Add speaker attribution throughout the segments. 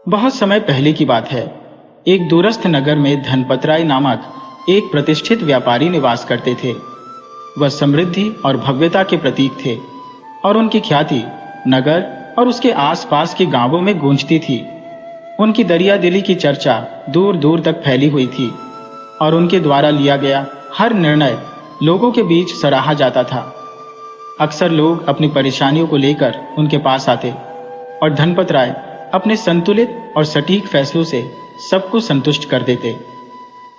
Speaker 1: बहुत समय पहले की बात है। एक दूरस्थ नगर में धनपतराय नामक एक प्रतिष्ठित व्यापारी निवास करते थे। वह समृद्धि और भव्यता के प्रतीक थे और उनकी ख्याति नगर और उसके आसपास के गांवों में गूंजती थी। उनकी दरियादिली की चर्चा दूर दूर तक फैली हुई थी और उनके द्वारा लिया गया हर निर्णय लोगों के बीच सराहा जाता था। अक्सर लोग अपनी परेशानियों को लेकर उनके पास आते और धनपतराय अपने संतुलित और सटीक फैसलों से सबको संतुष्ट कर देते।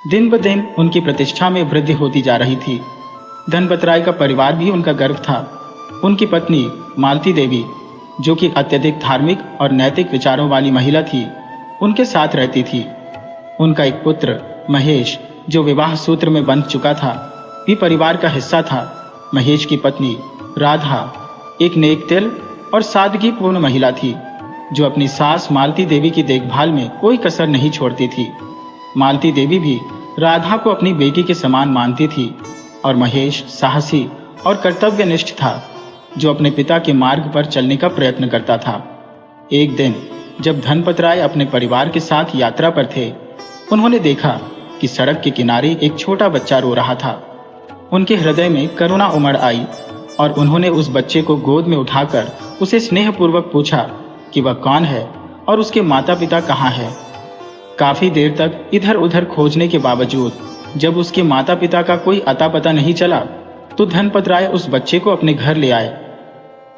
Speaker 1: दिन ब दिन उनकी प्रतिष्ठा में वृद्धि होती जा रही थी। धनपतराय का परिवार भी उनका गर्व था। उनकी पत्नी मालती देवी, जो कि अत्यधिक धार्मिक और नैतिक विचारों वाली महिला थी, उनके साथ रहती थी। उनका एक पुत्र महेश, जो विवाह सूत्र में बंध चुका था, भी परिवार का हिस्सा था। महेश की पत्नी राधा एक नेकदिल और सादगीपूर्ण महिला थी, जो अपनी सास मालती देवी की देखभाल में कोई कसर नहीं छोड़ती थी। मालती देवी भी राधा को अपनी बेटी के समान मानती थी और महेश साहसी और कर्तव्यनिष्ठ था, जो अपने पिता के मार्ग पर चलने का प्रयत्न करता था। एक दिन जब धनपतराय अपने परिवार के साथ यात्रा पर थे, उन्होंने देखा कि सड़क के किनारे एक छोटा बच्चा रो रहा था। उनके हृदय में करुणा उमड़ आई और उन्होंने उस बच्चे को गोद में उठाकर उसे स्नेहपूर्वक पूछा कि वह कौन है और उसके माता पिता कहाँ हैं। काफी देर तक इधर उधर खोजने के बावजूद जब उसके माता पिता का कोई अता पता नहीं चला, तो धनपतराय उस बच्चे को अपने घर ले आए।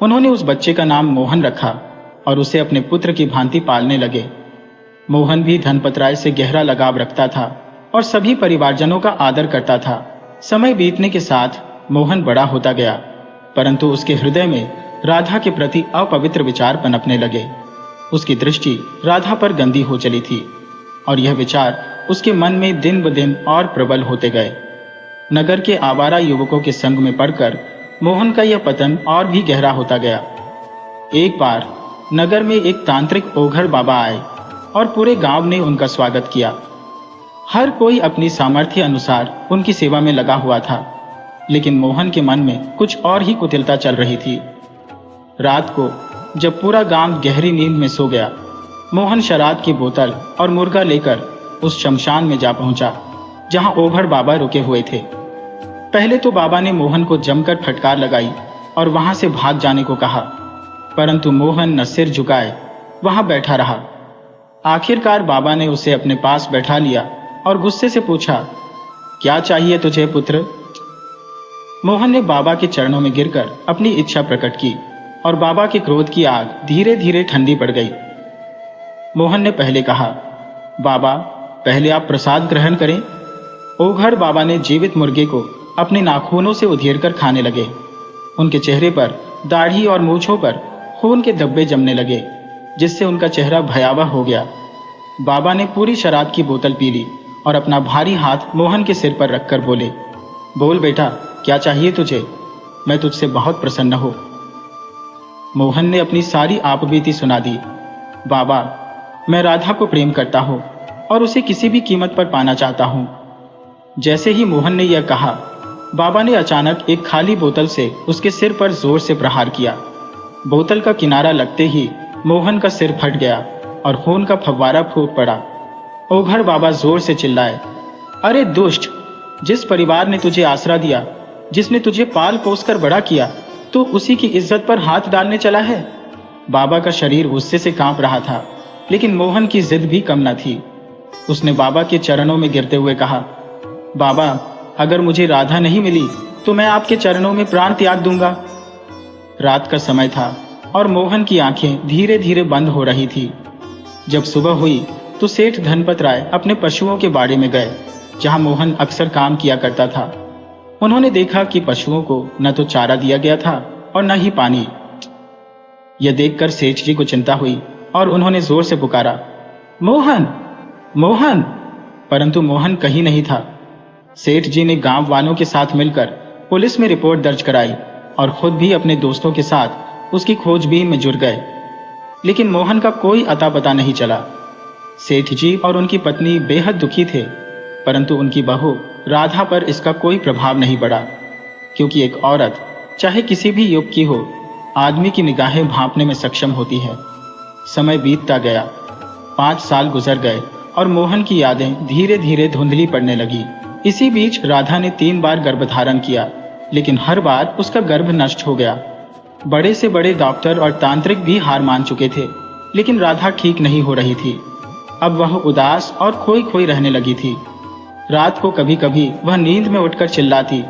Speaker 1: उन्होंने उस बच्चे का नाम मोहन रखा और उसे अपने पुत्र की भांति पालने लगे। मोहन भी धनपतराय से गहरा लगाव रखता था और सभी परिवारजनों का आदर करता था। समय बीतने के साथ मोहन बड़ा होता गया, परंतु उसके हृदय में राधा के प्रति अपवित्र विचार पनपने लगे। उसकी दृष्टि राधा पर गंदी हो चली थी और यह विचार उसके मन में दिन ब दिन और प्रबल होते गए। नगर के आवारा युवकों के संग में पड़कर मोहन का यह पतन और भी गहरा होता गया। एक बार नगर में एक तांत्रिक ओघर बाबा आए और पूरे गांव ने उनका स्वागत किया। हर कोई अपनी सामर्थ्य अनुसार उनकी सेवा में लगा हुआ था, लेकिन मोहन के मन में कुछ और ही कुटिलता चल रही थी। रात को जब पूरा गांव गहरी नींद में सो गया, मोहन शराब की बोतल और मुर्गा लेकर उस शमशान में जा पहुंचा जहां ओघड़ बाबा रुके हुए थे। पहले तो बाबा ने मोहन को जमकर फटकार लगाई और वहां से भाग जाने को कहा, परंतु मोहन न सिर झुकाए वहां बैठा रहा। आखिरकार बाबा ने उसे अपने पास बैठा लिया और गुस्से से पूछा, क्या चाहिए तुझे पुत्र? मोहन ने बाबा के चरणों में गिरकर अपनी इच्छा प्रकट की और बाबा के क्रोध की आग धीरे धीरे ठंडी पड़ गई। मोहन ने पहले कहा, बाबा पहले आप प्रसाद ग्रहण करें। ओघड़ बाबा ने जीवित मुर्गे को अपने नाखूनों से उधेड़कर खाने लगे। उनके चेहरे पर, दाढ़ी और मूंछों पर खून के धब्बे जमने लगे, जिससे उनका चेहरा भयावह हो गया। बाबा ने पूरी शराब की बोतल पी ली और अपना भारी हाथ मोहन के सिर पर रखकर बोले, बोल बेटा, क्या चाहिए तुझे? मैं तुझसे बहुत प्रसन्न हूं। मोहन ने अपनी सारी आपबीती सुना दी। बाबा, मैं राधा को प्रेम करता हूं और उसे किसी भी कीमत पर पाना चाहता हूं। जैसे ही मोहन ने यह कहा, बाबा ने अचानक एक खाली बोतल से उसके सिर पर जोर से प्रहार किया। बोतल का किनारा लगते ही मोहन का सिर फट गया और खून का फव्वारा फूट पड़ा। ओघड़ बाबा जोर से चिल्लाए, अरे दुष्ट! जिस परिवार ने तुझे आसरा दिया, जिसने तुझे पाल पोस कर बड़ा किया, तो उसी की इज्जत पर हाथ डालने चला है। बाबा का शरीर गुस्से से कांप रहा था, लेकिन मोहन की जिद भी कम न थी। उसने बाबा के चरणों में गिरते हुए कहा, बाबा, अगर मुझे राधा नहीं मिली तो मैं आपके चरणों में प्राण त्याग दूंगा। रात का समय था और मोहन की आंखें धीरे धीरे बंद हो रही थी। जब सुबह हुई तो सेठ धनपतराय अपने पशुओं के बाड़े में गए, जहां मोहन अक्सर काम किया करता था। उन्होंने देखा कि पशुओं को न तो चारा दिया गया था और न ही पानी। यह देखकर सेठ जी को चिंता हुई और उन्होंने जोर से पुकारा, मोहन, मोहन! परंतु मोहन कहीं नहीं था। सेठ जी ने गांव वालों के साथ मिलकर पुलिस में रिपोर्ट दर्ज कराई और खुद भी अपने दोस्तों के साथ उसकी खोजबीन में जुट गए, लेकिन मोहन का कोई अता पता नहीं चला। सेठ जी और उनकी पत्नी बेहद दुखी थे, परंतु उनकी बहू राधा पर इसका कोई प्रभाव नहीं पड़ा, क्योंकि एक औरत चाहे किसी भी युग की हो, आदमी की निगाहें भांपने में सक्षम होती है। समय बीतता गया। 5 साल गुजर गए और मोहन की यादें धीरे धीरे धुंधली पड़ने लगी। इसी बीच राधा ने 3 बार गर्भधारण किया, लेकिन हर बार उसका गर्भ नष्ट हो गया। बड़े से बड़े डॉक्टर और तांत्रिक भी हार मान चुके थे, लेकिन राधा ठीक नहीं हो रही थी। अब वह उदास और खोई खोई रहने लगी थी। रात को कभी कभी वह नींद में उठकर चिल्लाती,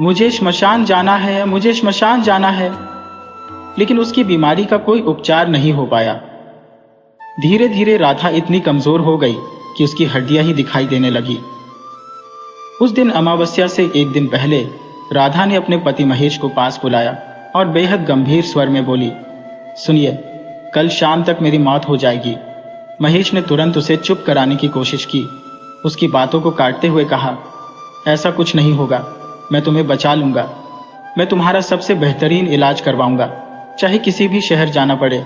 Speaker 1: मुझे श्मशान जाना है, मुझे श्मशान जाना है। लेकिन उसकी बीमारी का कोई उपचार नहीं हो पाया। धीरे धीरे राधा इतनी कमजोर हो गई कि उसकी हड्डियां ही दिखाई देने लगी। उस दिन अमावस्या से एक दिन पहले राधा ने अपने पति महेश को पास बुलाया और बेहद गंभीर स्वर में बोली, सुनिए, कल शाम तक मेरी मौत हो जाएगी। महेश ने तुरंत उसे चुप कराने की कोशिश की। उसकी बातों को काटते हुए कहा, ऐसा कुछ नहीं होगा, मैं तुम्हें बचा लूंगा। मैं तुम्हारा सबसे बेहतरीन इलाज करवाऊंगा, चाहे किसी भी शहर जाना पड़े।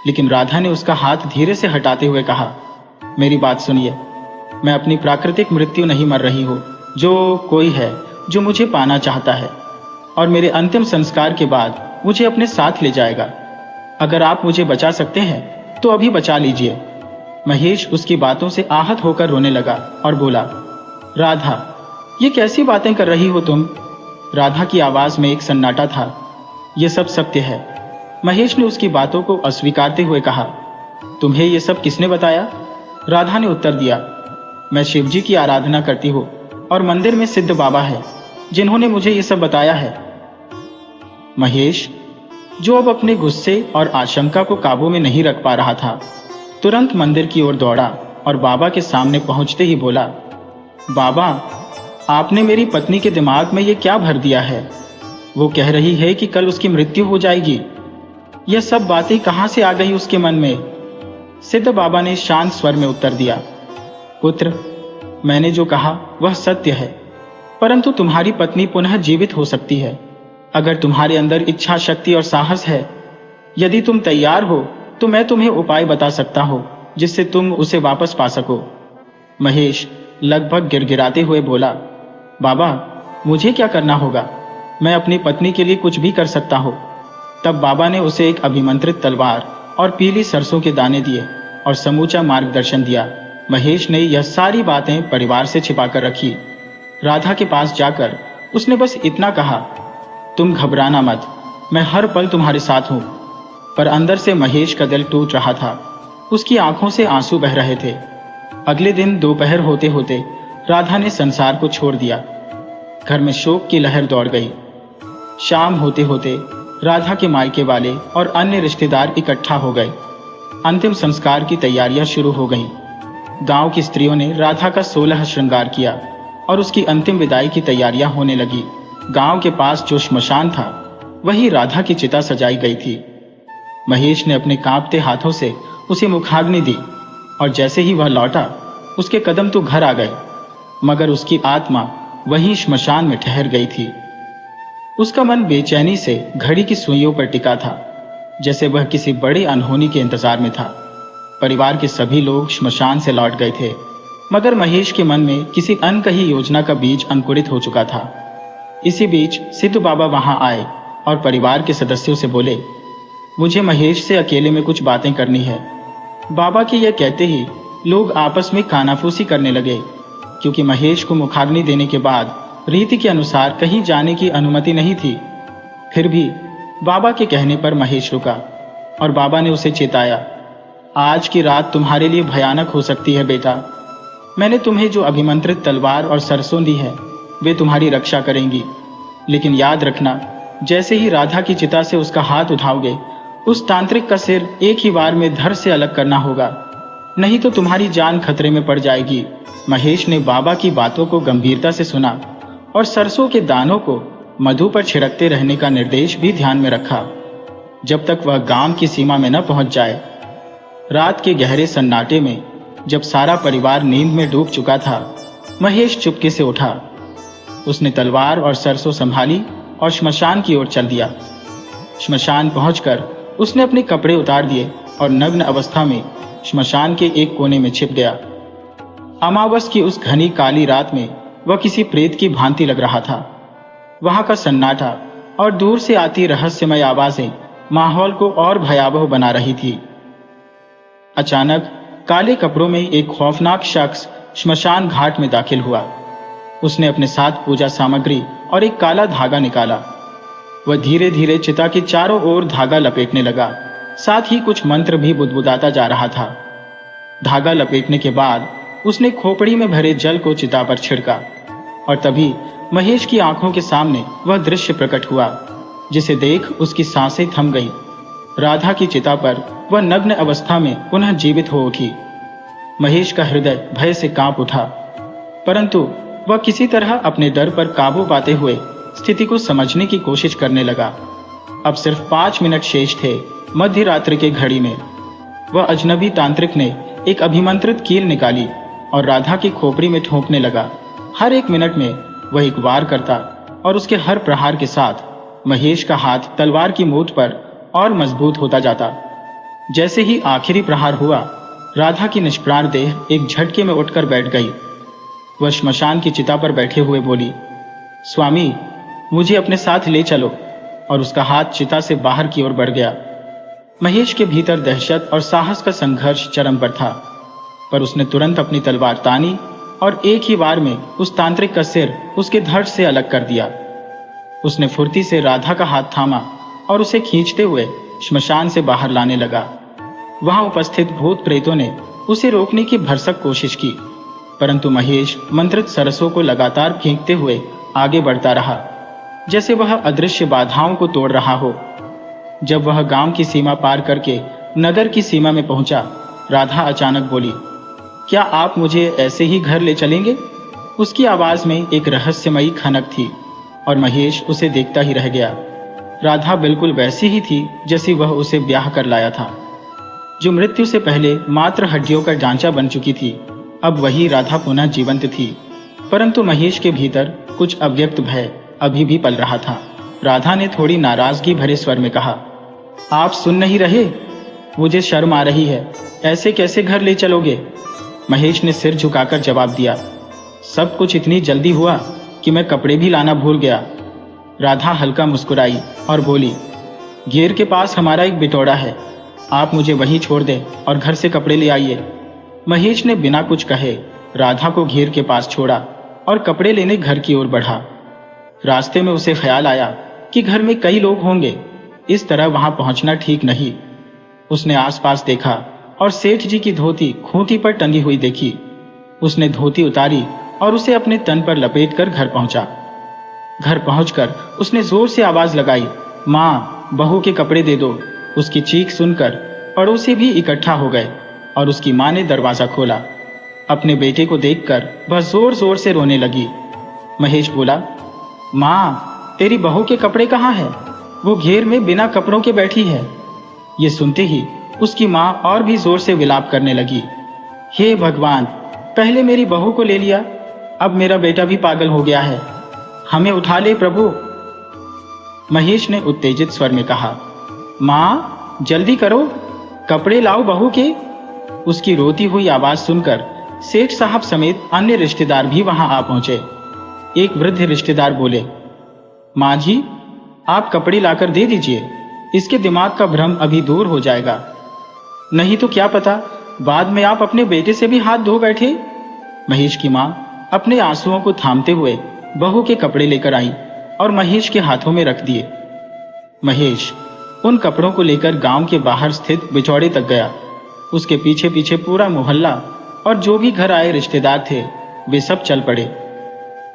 Speaker 1: लेकिन राधा ने उसका हाथ धीरे से हटाते हुए कहा, मेरी बात सुनिए, मैं अपनी प्राकृतिक मृत्यु नहीं मर रही हूं। जो कोई है जो मुझे पाना चाहता है और मेरे अंतिम संस्कार के बाद मुझे अपने साथ ले जाएगा। अगर आप मुझे बचा सकते हैं तो अभी बचा लीजिए। महेश उसकी बातों से आहत होकर रोने लगा और बोला, राधा, ये कैसी बातें कर रही हो तुम? राधा की आवाज में एक सन्नाटा था। यह सब सत्य है। महेश ने उसकी बातों को अस्वीकारते हुए कहा, तुम्हें यह सब किसने बताया? राधा ने उत्तर दिया, मैं शिवजी की आराधना करती हूँ और मंदिर में सिद्ध बाबा है जिन्होंने मुझे यह सब बताया है। महेश, जो अब अपने गुस्से और आशंका को काबू में नहीं रख पा रहा था, तुरंत मंदिर की ओर दौड़ा और बाबा के सामने पहुंचते ही बोला, बाबा, आपने मेरी पत्नी के दिमाग में यह क्या भर दिया है? वो कह रही है कि कल उसकी मृत्यु हो जाएगी। यह सब बातें कहां से आ गई उसके मन में? सिद्ध बाबा ने शांत स्वर में उत्तर दिया, पुत्र, मैंने जो कहा वह सत्य है, परंतु तुम्हारी पत्नी पुनः जीवित हो सकती है अगर तुम्हारे अंदर इच्छा शक्ति और साहस है। यदि तुम तैयार हो तो मैं तुम्हें उपाय बता सकता हूं जिससे तुम उसे वापस पा सको। महेश लगभग गिड़गिड़ाते हुए बोला, बाबा, मुझे क्या करना होगा? मैं अपनी पत्नी के लिए कुछ भी कर सकता हूं। तब बाबा ने उसे एक अभिमंत्रित तलवार और पीली सरसों के दाने दिए और समूचा मार्गदर्शन दिया। महेश ने यह सारी बातें परिवार से छिपाकर रखी। राधा के पास जाकर उसने बस इतना कहा, तुम घबराना मत, मैं हर पल तुम्हारे साथ हूं। पर अंदर से महेश का दिल टूट रहा था। उसकी आंखों से आंसू बह रहे थे। अगले दिन दोपहर होते होते राधा ने संसार को छोड़ दिया। घर में शोक की लहर दौड़ गई। शाम होते होते राधा के मायके वाले और अन्य रिश्तेदार इकट्ठा हो गए। अंतिम संस्कार की तैयारियां शुरू हो गईं। गांव की स्त्रियों ने राधा का 16 श्रृंगार किया और उसकी अंतिम विदाई की तैयारियां होने लगी। गांव के पास जो श्मशान था वही राधा की चिता सजाई गई थी। महेश ने अपने कांपते हाथों से उसे मुखाग्नि दी और जैसे ही वह लौटा उसके कदम तो घर आ गए, मगर उसकी आत्मा वहीं श्मशान में ठहर गई थी। उसका मन बेचैनी से घड़ी की सुइयों पर टिका था, जैसे वह किसी बड़ी अनहोनी के इंतजार में था। परिवार के सभी लोग श्मशान से लौट गए थे, मगर महेश के मन में किसी अनकही योजना का बीज अंकुरित हो चुका था। इसी बीच सिद्ध बाबा वहां आए और परिवार के सदस्यों से बोले, मुझे महेश से अकेले में कुछ बातें करनी है। बाबा के यह कहते ही लोग आपस में कानाफूसी करने लगे, क्योंकि महेश को मुखाग्नि देने के बाद रीति के अनुसार कहीं जाने की अनुमति नहीं थी। फिर भी बाबा के कहने पर महेश रुका और बाबा ने उसे चेताया, आज की रात तुम्हारे लिए भयानक हो सकती है बेटा। मैंने तुम्हें जो अभिमंत्रित तलवार और सरसों दी है वे तुम्हारी रक्षा करेंगी, लेकिन याद रखना, जैसे ही राधा की चिता से उसका हाथ उठाओगे, उस तांत्रिक का सिर एक ही बार में धड़ से अलग करना होगा, नहीं तो तुम्हारी जान खतरे में पड़ जाएगी। महेश ने बाबा की बातों को गंभीरता से सुना और सरसों के दानों को मधु पर छिड़कते रहने का निर्देश भी ध्यान में रखा, जब तक वह गांव की सीमा में न पहुंच जाए। रात के गहरे सन्नाटे में जब सारा परिवार नींद में डूब चुका था, महेश चुपके से उठा। उसने तलवार और सरसों संभाली और श्मशान की ओर चल दिया। श्मशान पहुंचकर उसने अपने कपड़े उतार दिए और नग्न अवस्था में श्मशान के एक कोने में छिप गया। अमावस की उस घनी काली रात में वह किसी प्रेत की भांति लग रहा था। वहां का सन्नाटा और दूर से आती रहस्यमय आवाजें माहौल को और भयावह बना रही थी। अचानक काले कपड़ों में एक खौफनाक शख्स श्मशान घाट में दाखिल हुआ। उसने अपने साथ पूजा सामग्री और एक काला धागा निकाला। वह धीरे धीरे चिता के चारों ओर धागा लपेटने लगा, साथ ही कुछ मंत्र भी बुदबुदाता जा रहा था। धागा लपेटने के बाद उसने खोपड़ी में भरे जल को चिता पर छिड़का और तभी महेश की आंखों के सामने वह दृश्य प्रकट हुआ, जिसे देख उसकी सांसें थम गईं। राधा की चिता पर वह नग्न अवस्था में पुनः जीवित हो उठी। महेश का हृदय भय से कांप उठा, परंतु वह किसी तरह अपने डर पर काबू पाते हुए स्थिति को समझने की कोशिश करने लगा। अब सिर्फ 5 मिनट शेष थे मध्य रात्रि के घड़ी में। वह अजनबी तांत्रिक ने एक अभिमंत्रित कील निकाली और राधा की खोपड़ी में ठोंकने लगा। हर 1 मिनट में वह एक वार करता और उसके हर प्रहार के साथ महेश का हाथ तलवार की मूठ पर और मजबूत होता जाता। जैसे ही आखिरी प्रहार हुआ, राधा की निष्प्राण देह एक झटके में उठकर बैठ गई। वह श्मशान की चिता पर बैठे हुए बोली, स्वामी, मुझे अपने साथ ले चलो, और उसका हाथ चिता से बाहर की ओर बढ़ गया। महेश के भीतर दहशत और साहस का संघर्ष चरम पर था, पर उसने तुरंत अपनी तलवार तानी और एक ही वार में उस तांत्रिक का सिर उसके धड़ से अलग कर दिया। उसने फुर्ती से राधा का हाथ थामा और उसे खींचते हुए श्मशान से बाहर लाने लगा। वहां उपस्थित भूत प्रेतों ने उसे रोकने की भरसक कोशिश की, परंतु महेश मंत्रित सरसों को लगातार फेंकते हुए आगे बढ़ता रहा, जैसे वह अदृश्य बाधाओं को तोड़ रहा हो। जब वह गांव की सीमा पार करके नगर की सीमा में पहुंचा, राधा अचानक बोली, क्या आप मुझे ऐसे ही घर ले चलेंगे? उसकी आवाज में एक रहस्यमयी खनक थी और महेश उसे देखता ही रह गया। राधा बिल्कुल वैसी ही थी जैसी वह उसे ब्याह कर लाया था। जो मृत्यु से पहले मात्र हड्डियों का ढांचा बन चुकी थी, अब वही राधा पुनः जीवंत थी, परंतु महेश के भीतर कुछ अव्यक्त भय अभी भी पल रहा था। राधा ने थोड़ी नाराजगी भरे स्वर में कहा, आप सुन नहीं रहे? मुझे शर्म आ रही है, ऐसे कैसे घर ले चलोगे? महेश ने सिर झुकाकर जवाब दिया, सब कुछ इतनी जल्दी हुआ कि मैं कपड़े भी लाना भूल गया। राधा हल्का मुस्कुराई और बोली, घेर के पास हमारा एक बिटौड़ा है, आप मुझे वहीं छोड़ दें और घर से कपड़े ले आइए। महेश ने बिना कुछ कहे राधा को घेर के पास छोड़ा और कपड़े लेने घर की ओर बढ़ा। रास्ते में उसे ख्याल आया कि घर में कई लोग होंगे, इस तरह वहां पहुंचना ठीक नहीं। उसने आसपास देखा और सेठ जी की धोती खूंटी पर टंगी हुई देखी। उसने धोती उतारी और उसे अपने तन पर लपेटकर घर पहुंचा। घर पहुंचकर उसने जोर से आवाज लगाई, माँ, बहू के कपड़े दे दो। उसकी चीख सुनकर पड़ोसी भी इकट्ठा हो गए और उसकी माँ ने दरवाजा खोला। अपने बेटे को देखकर वह जोर जोर से रोने लगी। महेश बोला, माँ, तेरी बहू के कपड़े कहाँ हैं? वो घेर में बिना कपड़ों के बैठी है। ये सुनते ही उसकी माँ और भी जोर से विलाप करने लगी, हे भगवान, पहले मेरी बहू को ले लिया, अब मेरा बेटा भी पागल हो गया है, हमें उठा ले प्रभु। महेश ने उत्तेजित स्वर में कहा, माँ, जल्दी करो, कपड़े लाओ बहू के। उसकी रोती हुई आवाज सुनकर सेठ साहब समेत अन्य रिश्तेदार भी वहां आ पहुंचे। एक वृद्ध रिश्तेदार बोले, माँ जी, आप कपड़े लाकर दे दीजिए, इसके दिमाग का भ्रम अभी दूर हो जाएगा, नहीं तो क्या पता बाद में आप अपने बेटे से भी हाथ धो बैठे। महेश की माँ अपने आंसुओं को थामते हुए बहू के कपड़े लेकर आई और महेश के हाथों में रख दिए। महेश उन कपड़ों को लेकर गांव के बाहर स्थित बिचौड़े तक गया। उसके पीछे पीछे पूरा मोहल्ला और जो भी घर आए रिश्तेदार थे, वे सब चल पड़े।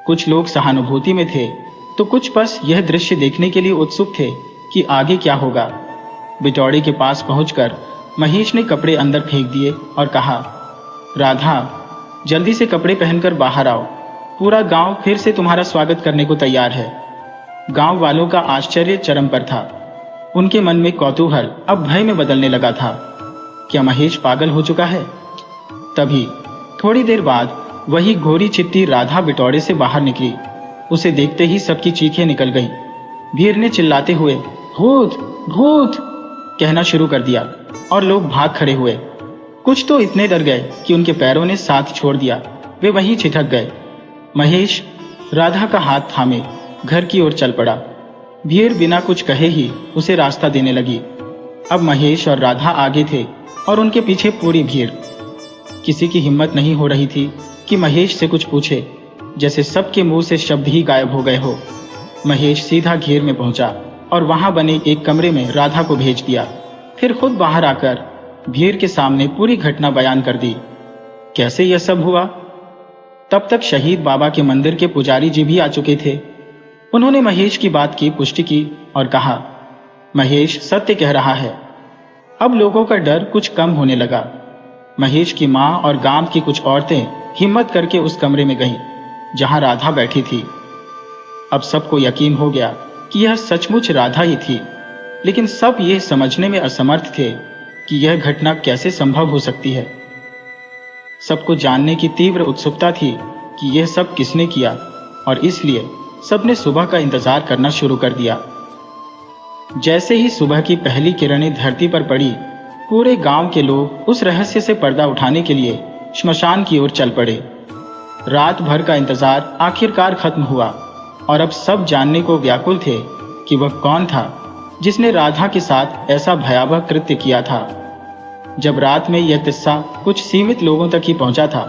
Speaker 1: कुछ लोग सहानुभूति में थे तो कुछ बस यह दृश्य देखने के लिए उत्सुक थे कि आगे क्या होगा। बिचौड़े के पास पहुंचकर महेश ने कपड़े अंदर फेंक दिए और कहा, राधा, जल्दी से कपड़े पहनकर बाहर आओ, पूरा गांव फिर से तुम्हारा स्वागत करने को तैयार है। गांव वालों का आश्चर्य चरम पर था। उनके मन में कौतूहल अब भय में बदलने लगा था। क्या महेश पागल हो चुका है? तभी थोड़ी देर बाद वही गोरी चिट्टी राधा बिटौड़े से बाहर निकली। उसे देखते ही सबकी चीखें निकल गईं। भीड़ ने चिल्लाते हुए भूत भूत कहना शुरू कर दिया और लोग भाग खड़े हुए। कुछ तो इतने डर गए कि उनके पैरों ने साथ छोड़ दिया, वे वहीं छिटक गए। महेश राधा का हाथ थामे घर की ओर चल पड़ा। भीड़ बिना कुछ कहे ही उसे रास्ता देने लगी। अब महेश और राधा आगे थे और उनके पीछे पूरी भीड़। किसी की हिम्मत नहीं हो रही थी कि महेश से कुछ पूछे, जैसे सबके मुंह से शब्द ही गायब हो गए हो। महेश सीधा घेर में पहुंचा और वहां बने एक कमरे में राधा को भेज दिया। फिर खुद बाहर आकर भीड़ के सामने पूरी घटना बयान कर दी। कैसे यह सब हुआ? तब तक शहीद बाबा के मंदिर के पुजारी जी भी आ चुके थे। उन्होंने महेश की बात की पुष्टि की और कहा, महेश सत्य कह रहा है। अब लोगों का डर कुछ कम होने लगा। महेश की मां और गांव की कुछ औरतें हिम्मत करके उस कमरे में गईं, जहां राधा बैठी थी। अब सबको यकीन हो गया कि यह सचमुच राधा ही थी, लेकिन सब यह समझने में असमर्थ थे कि यह घटना कैसे संभव हो सकती है। सबको जानने की तीव्र उत्सुकता थी कि यह सब किसने किया, और इसलिए सबने सुबह का इंतजार करना शुरू कर दिया। जैसे ही सुबह की पहली किरणें धरती पर पड़ी, पूरे गांव के लोग उस रहस्य से पर्दा उठाने के लिए श्मशान की ओर चल पड़े। रात भर का इंतजार आखिरकार खत्म हुआ और अब सब जानने को व्याकुल थे कि वह कौन था जिसने राधा के साथ ऐसा भयावह कृत्य किया था। जब रात में यह किस्सा कुछ सीमित लोगों तक ही पहुंचा था,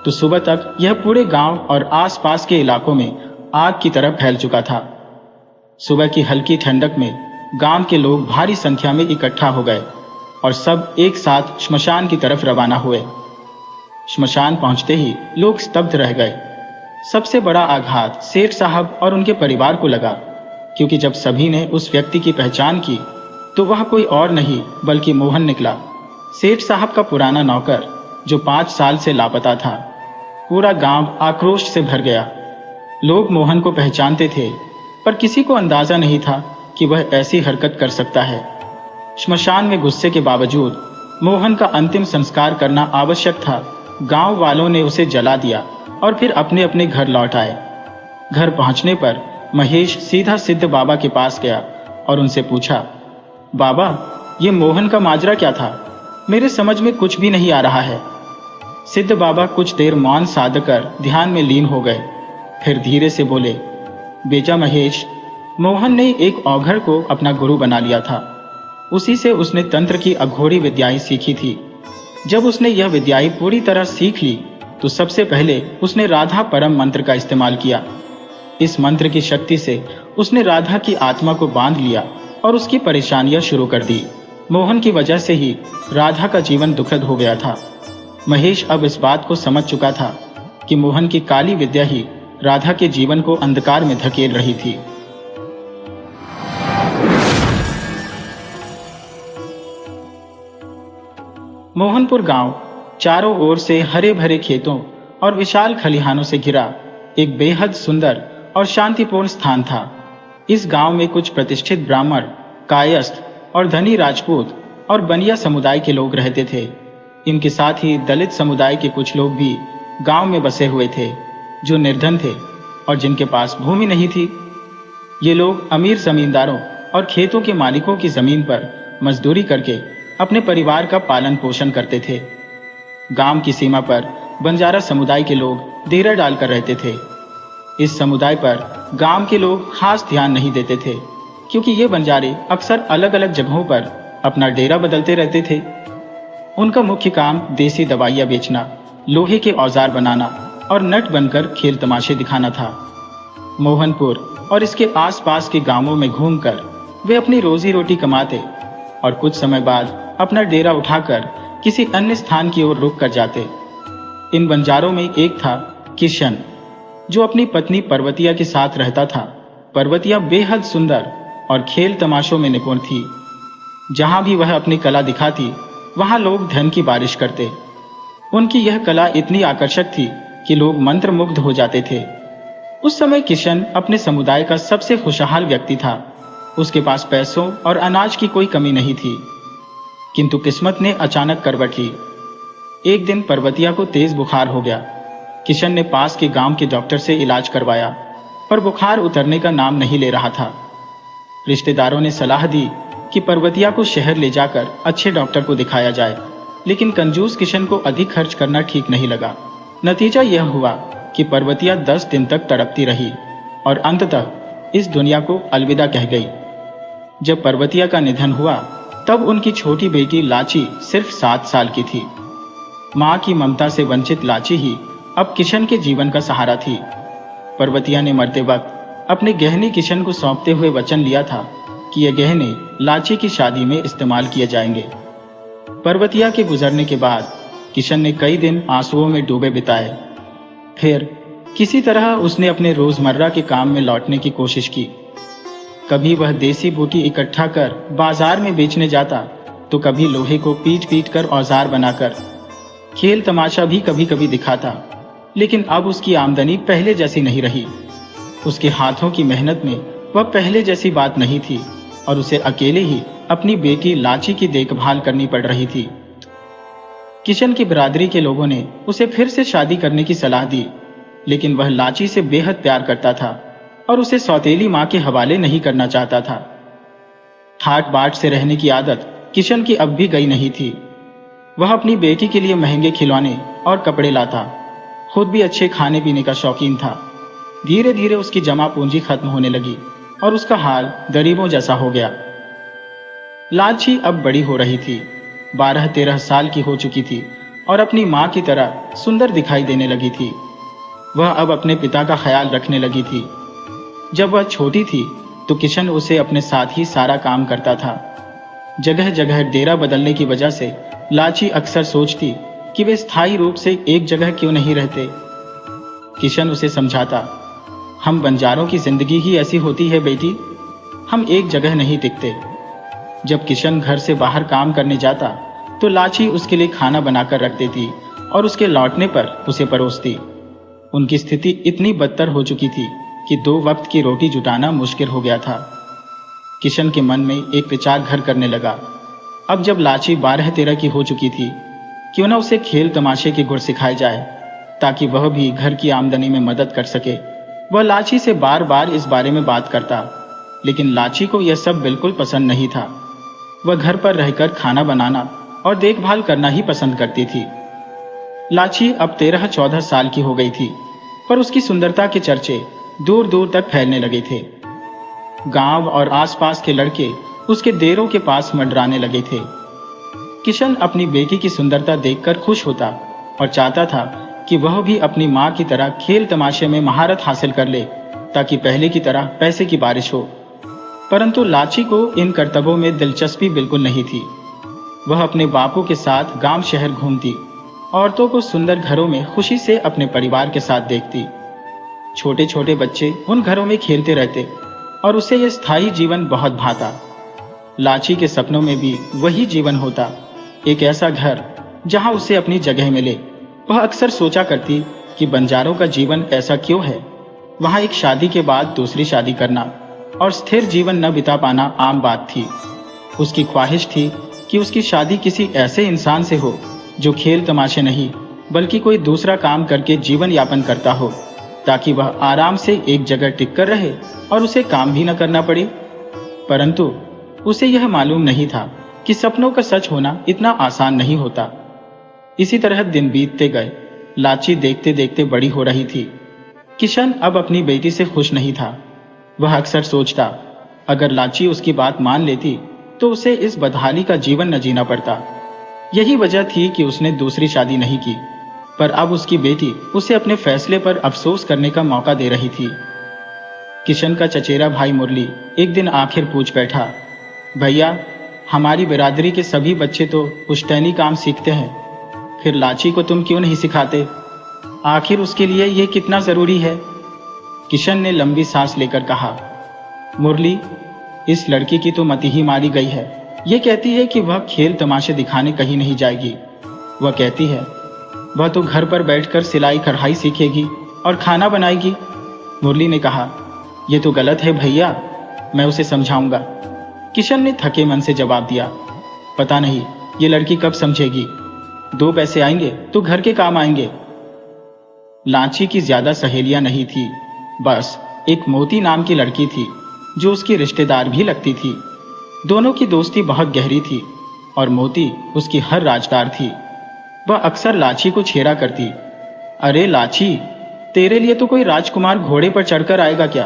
Speaker 1: तो सुबह तक यह पूरे गांव और आसपास के इलाकों में आग की तरह फैल चुका था। सुबह की हल्की ठंडक में गांव के लोग भारी संख्या में इकट्ठा हो गए और सब एक साथ श्मशान की तरफ रवाना हुए। श्मशान पहुंचते ही लोग स्तब्ध रह गए। सबसे बड़ा आघात सेठ साहब और उनके परिवार को लगा, क्योंकि जब सभी ने उस व्यक्ति की पहचान की तो वह कोई और नहीं बल्कि मोहन निकला, सेठ साहब का पुराना नौकर, जो 5 साल से लापता था। पूरा गांव आक्रोश से भर गया। लोग मोहन को पहचानते थे, पर किसी को अंदाजा नहीं था कि वह ऐसी हरकत कर सकता है। श्मशान में गुस्से के बावजूद मोहन का अंतिम संस्कार करना आवश्यक था। गांव वालों ने उसे जला दिया और फिर अपने अपने घर लौट आए। घर पहुंचने पर महेश सीधा सिद्ध बाबा के पास गया और उनसे पूछा, बाबा, ये मोहन का माजरा क्या था? मेरे समझ में कुछ भी नहीं आ रहा है। सिद्ध बाबा कुछ देर मौन साध कर ध्यान में लीन हो गए, फिर धीरे से बोले, बेटा महेश, मोहन ने एक औघड़ को अपना गुरु बना लिया था। उसी से उसने तंत्र की अघोरी विद्याएं सीखी थी। जब उसने यह विद्याएं पूरी तरह सीख ली तो सबसे पहले उसने राधा परम मंत्र का इस्तेमाल किया। इस मंत्र की शक्ति से उसने राधा की आत्मा को बांध लिया और उसकी परेशानियां शुरू कर दी। मोहन की वजह से ही राधा का जीवन दुखद हो गया था। महेश अब इस बात को समझ चुका था कि मोहन की काली विद्या ही राधा के जीवन को अंधकार में धकेल रही थी। मोहनपुर गांव चारों ओर से हरे भरे खेतों और विशाल खलिहानों से घिरा एक बेहद सुंदर और शांतिपूर्ण स्थान था। इस गांव में कुछ प्रतिष्ठित ब्राह्मण, कायस्थ और धनी राजपूत और बनिया समुदाय के लोग रहते थे। इनके साथ ही दलित समुदाय के कुछ लोग भी गांव में बसे हुए थे, जो निर्धन थे और जिनके पास भूमि नहीं थी। ये लोग अमीर जमींदारों और खेतों के मालिकों की जमीन पर मजदूरी करके अपने परिवार का पालन पोषण करते थे। गांव की सीमा पर बंजारा समुदाय के लोग डेरा डालकर रहते थे। इस समुदाय पर गांव के लोग खास ध्यान नहीं देते थे, क्योंकि ये बंजारे अक्सर अलग अलग जगहों पर अपना डेरा बदलते रहते थे। उनका मुख्य काम देसी दवाइयां बेचना, लोहे के औजार बनाना और नट बनकर खेल तमाशे दिखाना था। मोहनपुर और इसके आसपास के गांवों में घूमकर वे अपनी रोजी रोटी कमाते और कुछ समय बाद अपना डेरा उठाकर किसी अन्य स्थान की ओर रुक कर जाते। इन बंजारों में एक था किशन, जो अपनी पत्नी पर्वतिया के साथ रहता था। पर्वतिया बेहद सुंदर और खेल तमाशों में निपुण थी। जहां भी वह अपनी कला दिखाती, वहां लोग धन की बारिश करते। उनकी यह कला इतनी आकर्षक थी कि लोग मंत्रमुग्ध हो जाते थे। उस समय किशन अपने समुदाय का सबसे खुशहाल व्यक्ति था। उसके पास पैसों और अनाज की कोई कमी नहीं थी। किंतु किस्मत ने अचानक करवट ली। एक दिन पर्वतिया को तेज बुखार हो गया। किशन ने पास के गांव के डॉक्टर से इलाज करवाया, पर बुखार उतरने का नाम नहीं ले रहा था। रिश्तेदारों ने सलाह दी कि पर्वतिया को शहर ले जाकर अच्छे डॉक्टर को दिखाया जाए, लेकिन कंजूस किशन को अधिक खर्च करना ठीक नहीं लगा। नतीजा यह हुआ कि पर्वतिया 10 दिन तक तड़पती रही और अंततः इस दुनिया को अलविदा कह गई। जब पर्वतिया का निधन हुआ, तब तब उनकी छोटी बेटी लाची सिर्फ 7 साल की थी। माँ की ममता से वंचित लाची ही अब किशन के जीवन का सहारा थी। पर्वतिया ने मरते वक्त अपने गहने किशन को सौंपते हुए वचन लिया था कि ये गहने लाची की शादी में इस्तेमाल किए जाएंगे। पर्वतिया के गुजरने के बाद किशन ने कई दिन आंसुओं में डूबे बिताए। फिर किसी तरह उसने अपने रोजमर्रा के काम में लौटने की कोशिश की। कभी वह देसी बूटी इकट्ठा कर बाजार में बेचने जाता, तो कभी लोहे को पीट पीट कर औजार बनाकर खेल तमाशा भी कभी कभी दिखाता। लेकिन अब उसकी आमदनी पहले जैसी नहीं रही। उसके हाथों की मेहनत में वह पहले जैसी बात नहीं थी और उसे अकेले ही अपनी बेटी लाची की देखभाल करनी पड़ रही थी। किशन की बिरादरी के लोगों ने उसे फिर से शादी करने की सलाह दी, लेकिन वह लाची से बेहद प्यार करता था और उसे सौतेली माँ के हवाले नहीं करना चाहता था। ठाट बाट से रहने की आदत किशन की अब भी गई नहीं थी। वह अपनी बेटी के लिए महंगे खिलौने और कपड़े लाता, खुद भी अच्छे खाने पीने का शौकीन था। धीरे धीरे उसकी जमा पूंजी खत्म होने लगी और उसका हाल गरीबों जैसा हो गया। लाची अब बड़ी हो रही थी, 12-13 साल की हो चुकी थी और अपनी माँ की तरह सुंदर दिखाई देने लगी थी। वह अब अपने पिता का ख्याल रखने लगी थी। जब वह छोटी थी तो किशन उसे अपने साथ ही सारा काम करता था। जगह जगह डेरा बदलने की वजह से लाची अक्सर सोचती कि वे स्थायी रूप से एक जगह क्यों नहीं रहते। किशन उसे समझाता, हम बंजारों की जिंदगी ही ऐसी होती है बेटी, हम एक जगह नहीं टिकते। जब किशन घर से बाहर काम करने जाता तो लाची उसके लिए खाना बनाकर रख देती और उसके लौटने पर उसे परोसती। उनकी स्थिति इतनी बदतर हो चुकी थी कि 2 वक्त की रोटी जुटाना मुश्किल हो गया था। किशन के मन में एक विचार घर करने लगा। अब जब लाची 12-13 की हो चुकी थी, क्यों न उसे खेल तमाशे के गुर सिखाए जाए, ताकि वह भी घर की आमदनी में मदद कर सके। वह लाची से बार बार इस बारे में बात करता, लेकिन लाची को यह सब बिल्कुल पसंद नहीं था। वह घर पर रहकर खाना बनाना और देखभाल करना ही पसंद करती थी। लाची अब 13-14 साल की हो गई थी, पर उसकी सुंदरता के चर्चे दूर दूर तक फैलने लगे थे। गांव और आसपास के लड़के उसके देरों के पास मंडराने लगे थे। किशन अपनी बेटी की सुंदरता देखकर खुश होता और चाहता था कि वह भी अपनी मां की तरह खेल तमाशे में महारत हासिल कर ले, ताकि पहले की तरह पैसे की बारिश हो। परंतु लाची को इन करतबों में दिलचस्पी बिल्कुल नहीं थी। वह अपने बापू के साथ गांव शहर घूमती, औरतों को सुंदर घरों में खुशी से अपने परिवार के साथ देखती। छोटे छोटे बच्चे उन घरों में खेलते रहते और उसे यह स्थायी जीवन बहुत भाता। लाची के सपनों में भी वही जीवन होता, एक ऐसा घर जहां उसे अपनी जगह मिले। वह अक्सर सोचा करती कि बंजारों का जीवन ऐसा क्यों है। वहां एक शादी के बाद दूसरी शादी करना और स्थिर जीवन न बिता पाना आम बात थी। उसकी ख्वाहिश थी कि उसकी शादी किसी ऐसे इंसान से हो जो खेल तमाशे नहीं बल्कि कोई दूसरा काम करके जीवन यापन करता हो, ताकि वह आराम से एक जगह टिककर रहे और उसे काम भी न करना पड़े। परंतु उसे यह मालूम नहीं था कि सपनों का सच होना इतना आसान नहीं होता। इसी तरह दिन बीतते गए। लाची देखते देखते बड़ी हो रही थी। किशन अब अपनी बेटी से खुश नहीं था। वह अक्सर सोचता, अगर लाची उसकी बात मान लेती तो उसे इस बदहाली का जीवन न जीना पड़ता। यही वजह थी कि उसने दूसरी शादी नहीं की। पर अब उसकी बेटी उसे अपने फैसले पर अफसोस करने का मौका दे रही थी। किशन का चचेरा भाई मुरली एक दिन आखिर पूछ बैठा, भैया, हमारी बिरादरी के सभी बच्चे तो पुश्तैनी काम सीखते हैं, फिर लाची को तुम क्यों नहीं सिखाते? आखिर उसके लिए यह कितना जरूरी है? किशन ने लंबी सांस लेकर कहा, मुरली, इस लड़की की तो मति ही मारी गई है। ये कहती है कि वह खेल तमाशे दिखाने कहीं नहीं जाएगी। वह कहती है वह तो घर पर बैठकर सिलाई कढ़ाई सीखेगी और खाना बनाएगी। मुरली ने कहा, यह तो गलत है भैया, मैं उसे समझाऊंगा। किशन ने थके मन से जवाब दिया, पता नहीं ये लड़की कब समझेगी। 2 पैसे आएंगे तो घर के काम आएंगे। लाची की ज्यादा सहेलियां नहीं थी, बस एक मोती नाम की लड़की थी जो उसकी रिश्तेदार भी लगती थी। दोनों की दोस्ती बहुत गहरी थी और मोती उसकी हर राजदार थी। वह अक्सर लाची को छेड़ा करती, अरे लाची, तेरे लिए तो कोई राजकुमार घोड़े पर चढ़कर आएगा क्या,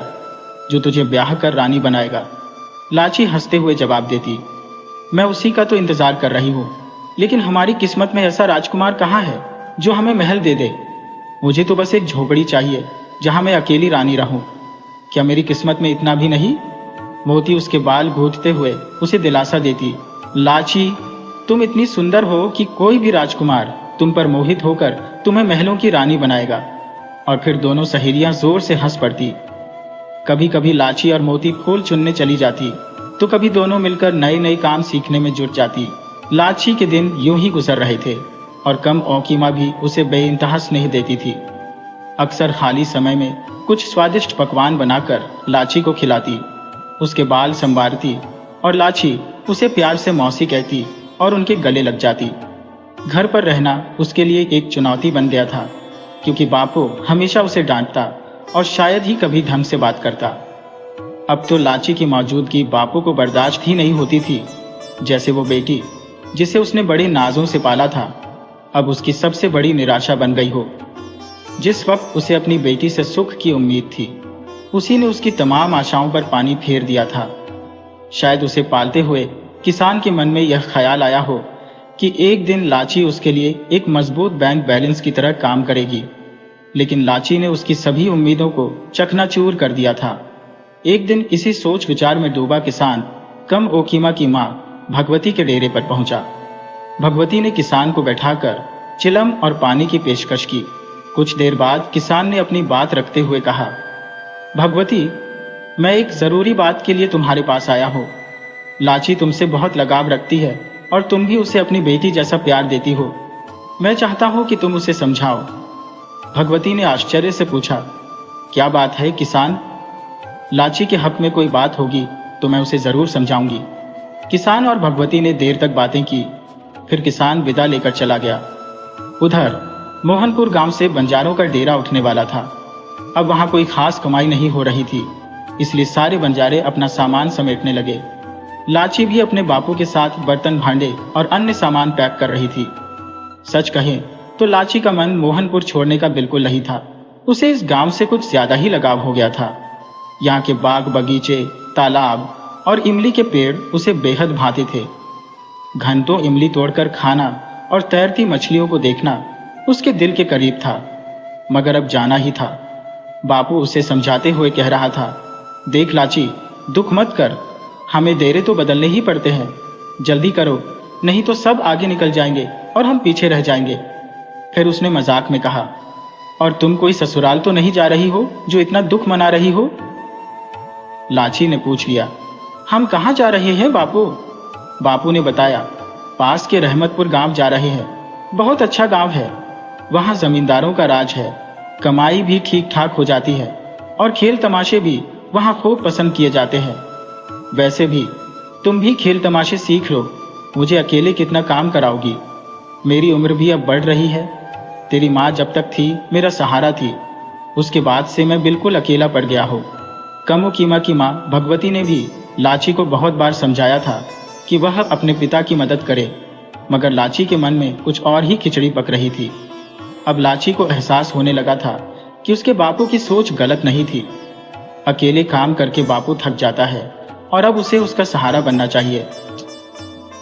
Speaker 1: जो तुझे ब्याह कर रानी बनाएगा। लाची हंसते हुए जवाब देती, मैं उसी का तो इंतजार कर रही हूँ, लेकिन हमारी किस्मत में ऐसा राजकुमार कहाँ है जो हमें महल दे दे। मुझे तो बस एक झोपड़ी चाहिए जहाँ मैं अकेली रानी रहूं। क्या मेरी किस्मत में इतना भी नहीं? मोती उसके बाल घूंटते हुए उसे दिलासा देती। लाची, तुम इतनी सुंदर हो कि कोई भी राजकुमार तुम पर मोहित होकर तुम्हें महलों की रानी बनाएगा। और फिर दोनों सहेलियां जोर से हंस पड़ती। कभी कभी लाची और मोती फूल चुनने चली जाती, तो कभी दोनों मिलकर नए नए काम सीखने में जुट जाती। लाची के दिन यूं ही गुजर रहे थे और कम औकीमा भी उसे बेइंतहा स्नेह देती थी। अक्सर खाली समय में कुछ स्वादिष्ट पकवान बनाकर लाची को खिलाती, उसके बाल संवारती और लाची उसे प्यार से मौसी कहती और उनके गले लग जाती। घर पर रहना उसके लिए एक चुनौती बन गया था, क्योंकि बापू हमेशा उसे डांटता और शायद ही कभी ढंग से बात करता। अब तो लाची की मौजूदगी बापू को बर्दाश्त ही नहीं होती थी। जैसे वो बेटी जिसे उसने बड़े नाजों से पाला था, अब उसकी सबसे बड़ी निराशा बन गई हो। जिस वक्त उसे अपनी बेटी से सुख की उम्मीद थी, उसी ने उसकी तमाम आशाओं पर पानी फेर दिया था। शायद उसे पालते हुए किसान के मन में यह ख्याल आया हो कि एक दिन लाची उसके लिए एक मजबूत बैंक बैलेंस की तरह काम करेगी, लेकिन लाची ने उसकी सभी उम्मीदों को चकनाचूर कर दिया था। एक दिन इसी सोच विचार में डूबा किसान कम ओकीमा की मां भगवती के डेरे पर पहुंचा। भगवती ने किसान को बैठाकर चिलम और पानी की पेशकश की। कुछ देर बाद किसान ने अपनी बात रखते हुए कहा, भगवती, मैं एक जरूरी बात के लिए तुम्हारे पास आया हूं। लाची तुमसे बहुत लगाव रखती है और तुम भी उसे अपनी बेटी जैसा प्यार देती हो। मैं चाहता हूं कि तुम उसे समझाओ। भगवती ने आश्चर्य से पूछा, क्या बात है किसान? लाची के हक में कोई बात होगी तो मैं उसे जरूर समझाऊंगी। किसान और भगवती ने देर तक बातें की, फिर किसान विदा लेकर चला गया। उधर मोहनपुर गांव से बंजारों का डेरा उठने वाला था। अब वहां कोई खास कमाई नहीं हो रही थी, इसलिए सारे बंजारे अपना सामान समेटने लगे। लाची भी अपने बापू के साथ बर्तन भांडे और अन्य सामान पैक कर रही थी। सच कहें तो लाची का मन मोहनपुर छोड़ने का बिल्कुल नहीं था। उसे इस गांव से कुछ ज्यादा ही लगाव हो गया था। यहाँ के बाग बगीचे, तालाब और इमली के पेड़ उसे बेहद भाते थे। घंटों इमली तोड़कर खाना और तैरती मछलियों को देखना उसके दिल के करीब था, मगर अब जाना ही था। बापू उसे समझाते हुए कह रहा था, देख लाची, दुख मत कर, हमें डेरे तो बदलने ही पड़ते हैं। जल्दी करो, नहीं तो सब आगे निकल जाएंगे और हम पीछे रह जाएंगे। फिर उसने मजाक में कहा, और तुम कोई ससुराल तो नहीं जा रही हो जो इतना दुख मना रही हो? लाची ने पूछ लिया, हम कहाँ जा रहे हैं बापू? बापू ने बताया, पास के रहमतपुर गांव जा रहे हैं। बहुत अच्छा गांव है, वहां जमींदारों का राज है, कमाई भी ठीक ठाक हो जाती है और खेल तमाशे भी वहां खूब पसंद किए जाते हैं। वैसे भी तुम भी खेल तमाशे सीख लो, मुझे अकेले कितना काम कराओगी? मेरी उम्र भी अब बढ़ रही है। तेरी माँ जब तक थी मेरा सहारा थी, उसके बाद से मैं बिल्कुल अकेला पड़ गया हूँ। कमो कीमा की माँ भगवती ने भी लाची को बहुत बार समझाया था कि वह अपने पिता की मदद करे, मगर लाची के मन में कुछ और ही खिचड़ी पक रही थी। अब लाची को एहसास होने लगा था कि उसके बापू की सोच गलत नहीं थी। अकेले काम करके बापू थक जाता है और अब उसे उसका सहारा बनना चाहिए।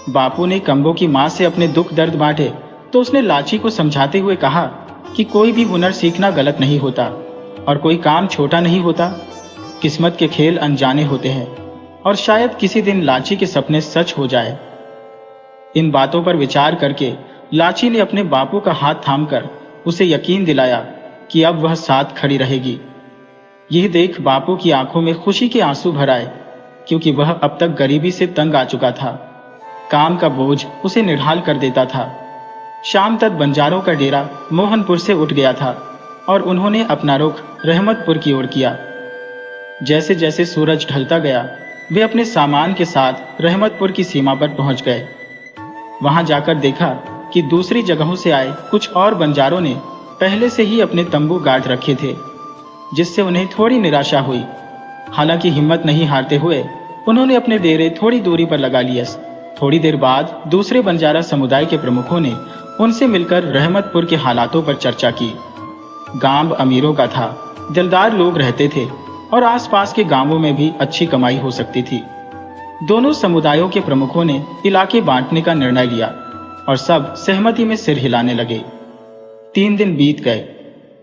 Speaker 1: बापू ने कम्बो की माँ से अपने दुख दर्द बांटे तो उसने लाची को समझाते हुए कहा कि कोई भी हुनर सीखना गलत नहीं होता और कोई काम छोटा नहीं होता। किस्मत के खेल अनजाने होते हैं और शायद किसी दिन लाची के सपने सच हो जाए। इन बातों पर विचार करके लाची ने अपने बापू का हाथ थामकर उसे यकीन दिलाया कि अब वह साथ खड़ी रहेगी। यह देख बापू की आंखों में खुशी के आंसू भर आए, क्योंकि वह अब तक गरीबी से तंग आ चुका था। काम का बोझ उसे निढाल कर देता था। शाम तक बंजारों का डेरा मोहनपुर से उठ गया था और उन्होंने अपना रुख रहमतपुर की ओर किया। जैसे जैसे सूरज ढलता गया, वे अपने सामान के साथ रहमतपुर की सीमा पर पहुंच गए। वहां जाकर देखा कि दूसरी जगहों से आए कुछ और बंजारों ने पहले से ही अपने तंबू गाड़ रखे थे, जिससे उन्हें थोड़ी निराशा हुई। हालांकि हिम्मत नहीं हारते हुए उन्होंने अपने डेरे थोड़ी दूरी पर लगा लिए। थोड़ी देर बाद दूसरे बंजारा समुदाय के प्रमुखों ने उनसे मिलकर रहमतपुर के हालातों पर चर्चा की। गांव अमीरों का था, दिलदार लोग रहते थे और आसपास के गांवों में भी अच्छी कमाई हो सकती थी। दोनों समुदायों के प्रमुखों ने इलाके बांटने का निर्णय लिया और सब सहमति में सिर हिलाने लगे। 3 दिन बीत गए।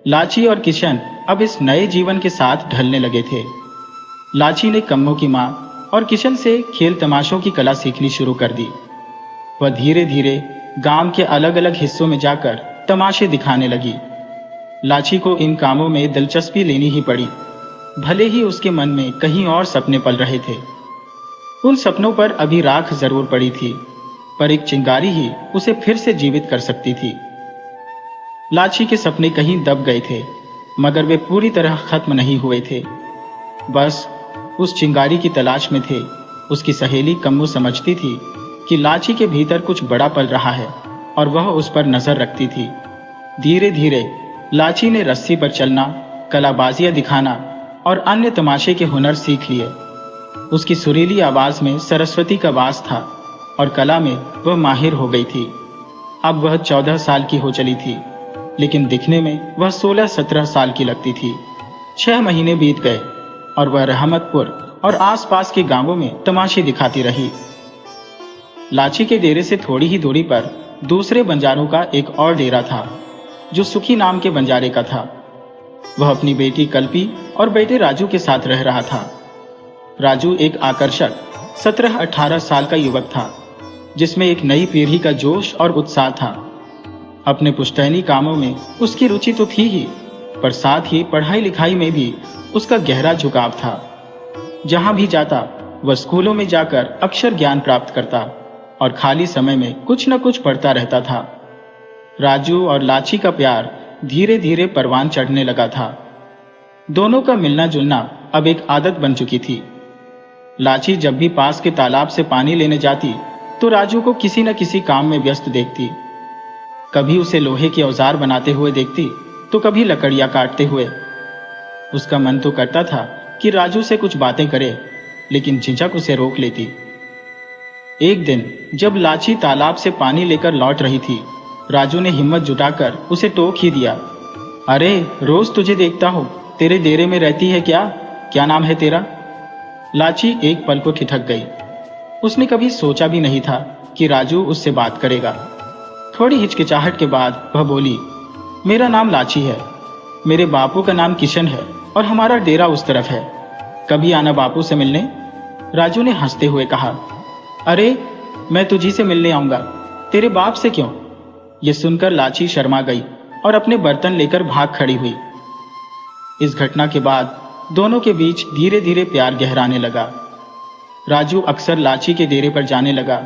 Speaker 1: लाची और किशन अब इस नए जीवन के साथ ढलने लगे थे। लाची ने कम्मो की माँ और किशन से खेल तमाशों की कला सीखनी शुरू कर दी। वह धीरे धीरे गांव के अलग अलग हिस्सों में जाकर तमाशे दिखाने लगी। लाची को इन कामों में दिलचस्पी लेनी ही पड़ी, भले ही उसके मन में कहीं और सपने पल रहे थे। उन सपनों पर अभी राख जरूर पड़ी थी, पर एक चिंगारी ही उसे फिर से जीवित कर सकती थी। लाची के सपने कहीं दब गए थे, मगर वे पूरी तरह खत्म नहीं हुए थे। बस उस चिंगारी की तलाश में थे। उसकी सहेली कम्मू समझती थी कि लाची के भीतर कुछ बड़ा पल रहा है और वह उस पर नजर रखती थी। धीरे धीरे लाची ने रस्सी पर चलना, कलाबाजियां दिखाना और अन्य तमाशे के हुनर सीख लिए। उसकी सुरीली आवाज में सरस्वती का वास था और कला में वह माहिर हो गई थी। अब वह 14 साल की हो चली थी, लेकिन दिखने में वह 16-17 साल की लगती थी। 6 महीने बीत गए और वह रहमतपुर और आसपास के गांवों में तमाशे दिखाती रही। लाची के डेरे से थोड़ी ही दूरी पर दूसरे बंजारों का एक और डेरा था, जो सुखी नाम के बंजारे का था। वह अपनी बेटी कल्पी और बेटे राजू के साथ रह रहा था। राजू एक आकर्षक 17-18 साल का युवक था, जिसमें एक नई पीढ़ी का जोश और उत्साह था। अपने पुश्तैनी कामों में उसकी रुचि तो थी ही, पर साथ ही पढ़ाई लिखाई में भी उसका गहरा झुकाव था। जहां भी जाता वह स्कूलों में जाकर अक्षर ज्ञान प्राप्त करता और खाली समय में कुछ न कुछ पढ़ता रहता था। राजू और लाची का प्यार धीरे धीरे परवान चढ़ने लगा था। दोनों का मिलना जुलना अब एक आदत बन चुकी थी। लाची जब भी पास के तालाब से पानी लेने जाती तो राजू को किसी न किसी काम में व्यस्त देखती। कभी उसे लोहे के औजार बनाते हुए देखती तो कभी लकड़ियां काटते हुए। उसका मन तो करता था कि राजू से कुछ बातें करे, लेकिन झिझक उसे रोक लेती। एक दिन जब लाची तालाब से पानी लेकर लौट रही थी, राजू ने हिम्मत जुटाकर उसे टोक ही दिया। अरे, रोज तुझे देखता हूं, तेरे डेरे में रहती है क्या? क्या नाम है तेरा? लाची एक पल को ठिठक गई। उसने कभी सोचा भी नहीं था कि राजू उससे बात करेगा। थोड़ी हिचकिचाहट के बाद वह बोली, मेरा नाम लाची है, मेरे बापू का नाम किशन है और हमारा डेरा उस तरफ है। कभी आना बापू से मिलने? राजू ने हंसते हुए कहा। अरे, मैं तुझी से मिलने आऊंगा, तेरे बाप से क्यों? यह सुनकर लाची शर्मा गई और अपने बर्तन लेकर भाग खड़ी हुई। इस घटना के बाद दोनों के बीच धीरे धीरे प्यार गहराने लगा। राजू अक्सर लाची के डेरे पर जाने लगा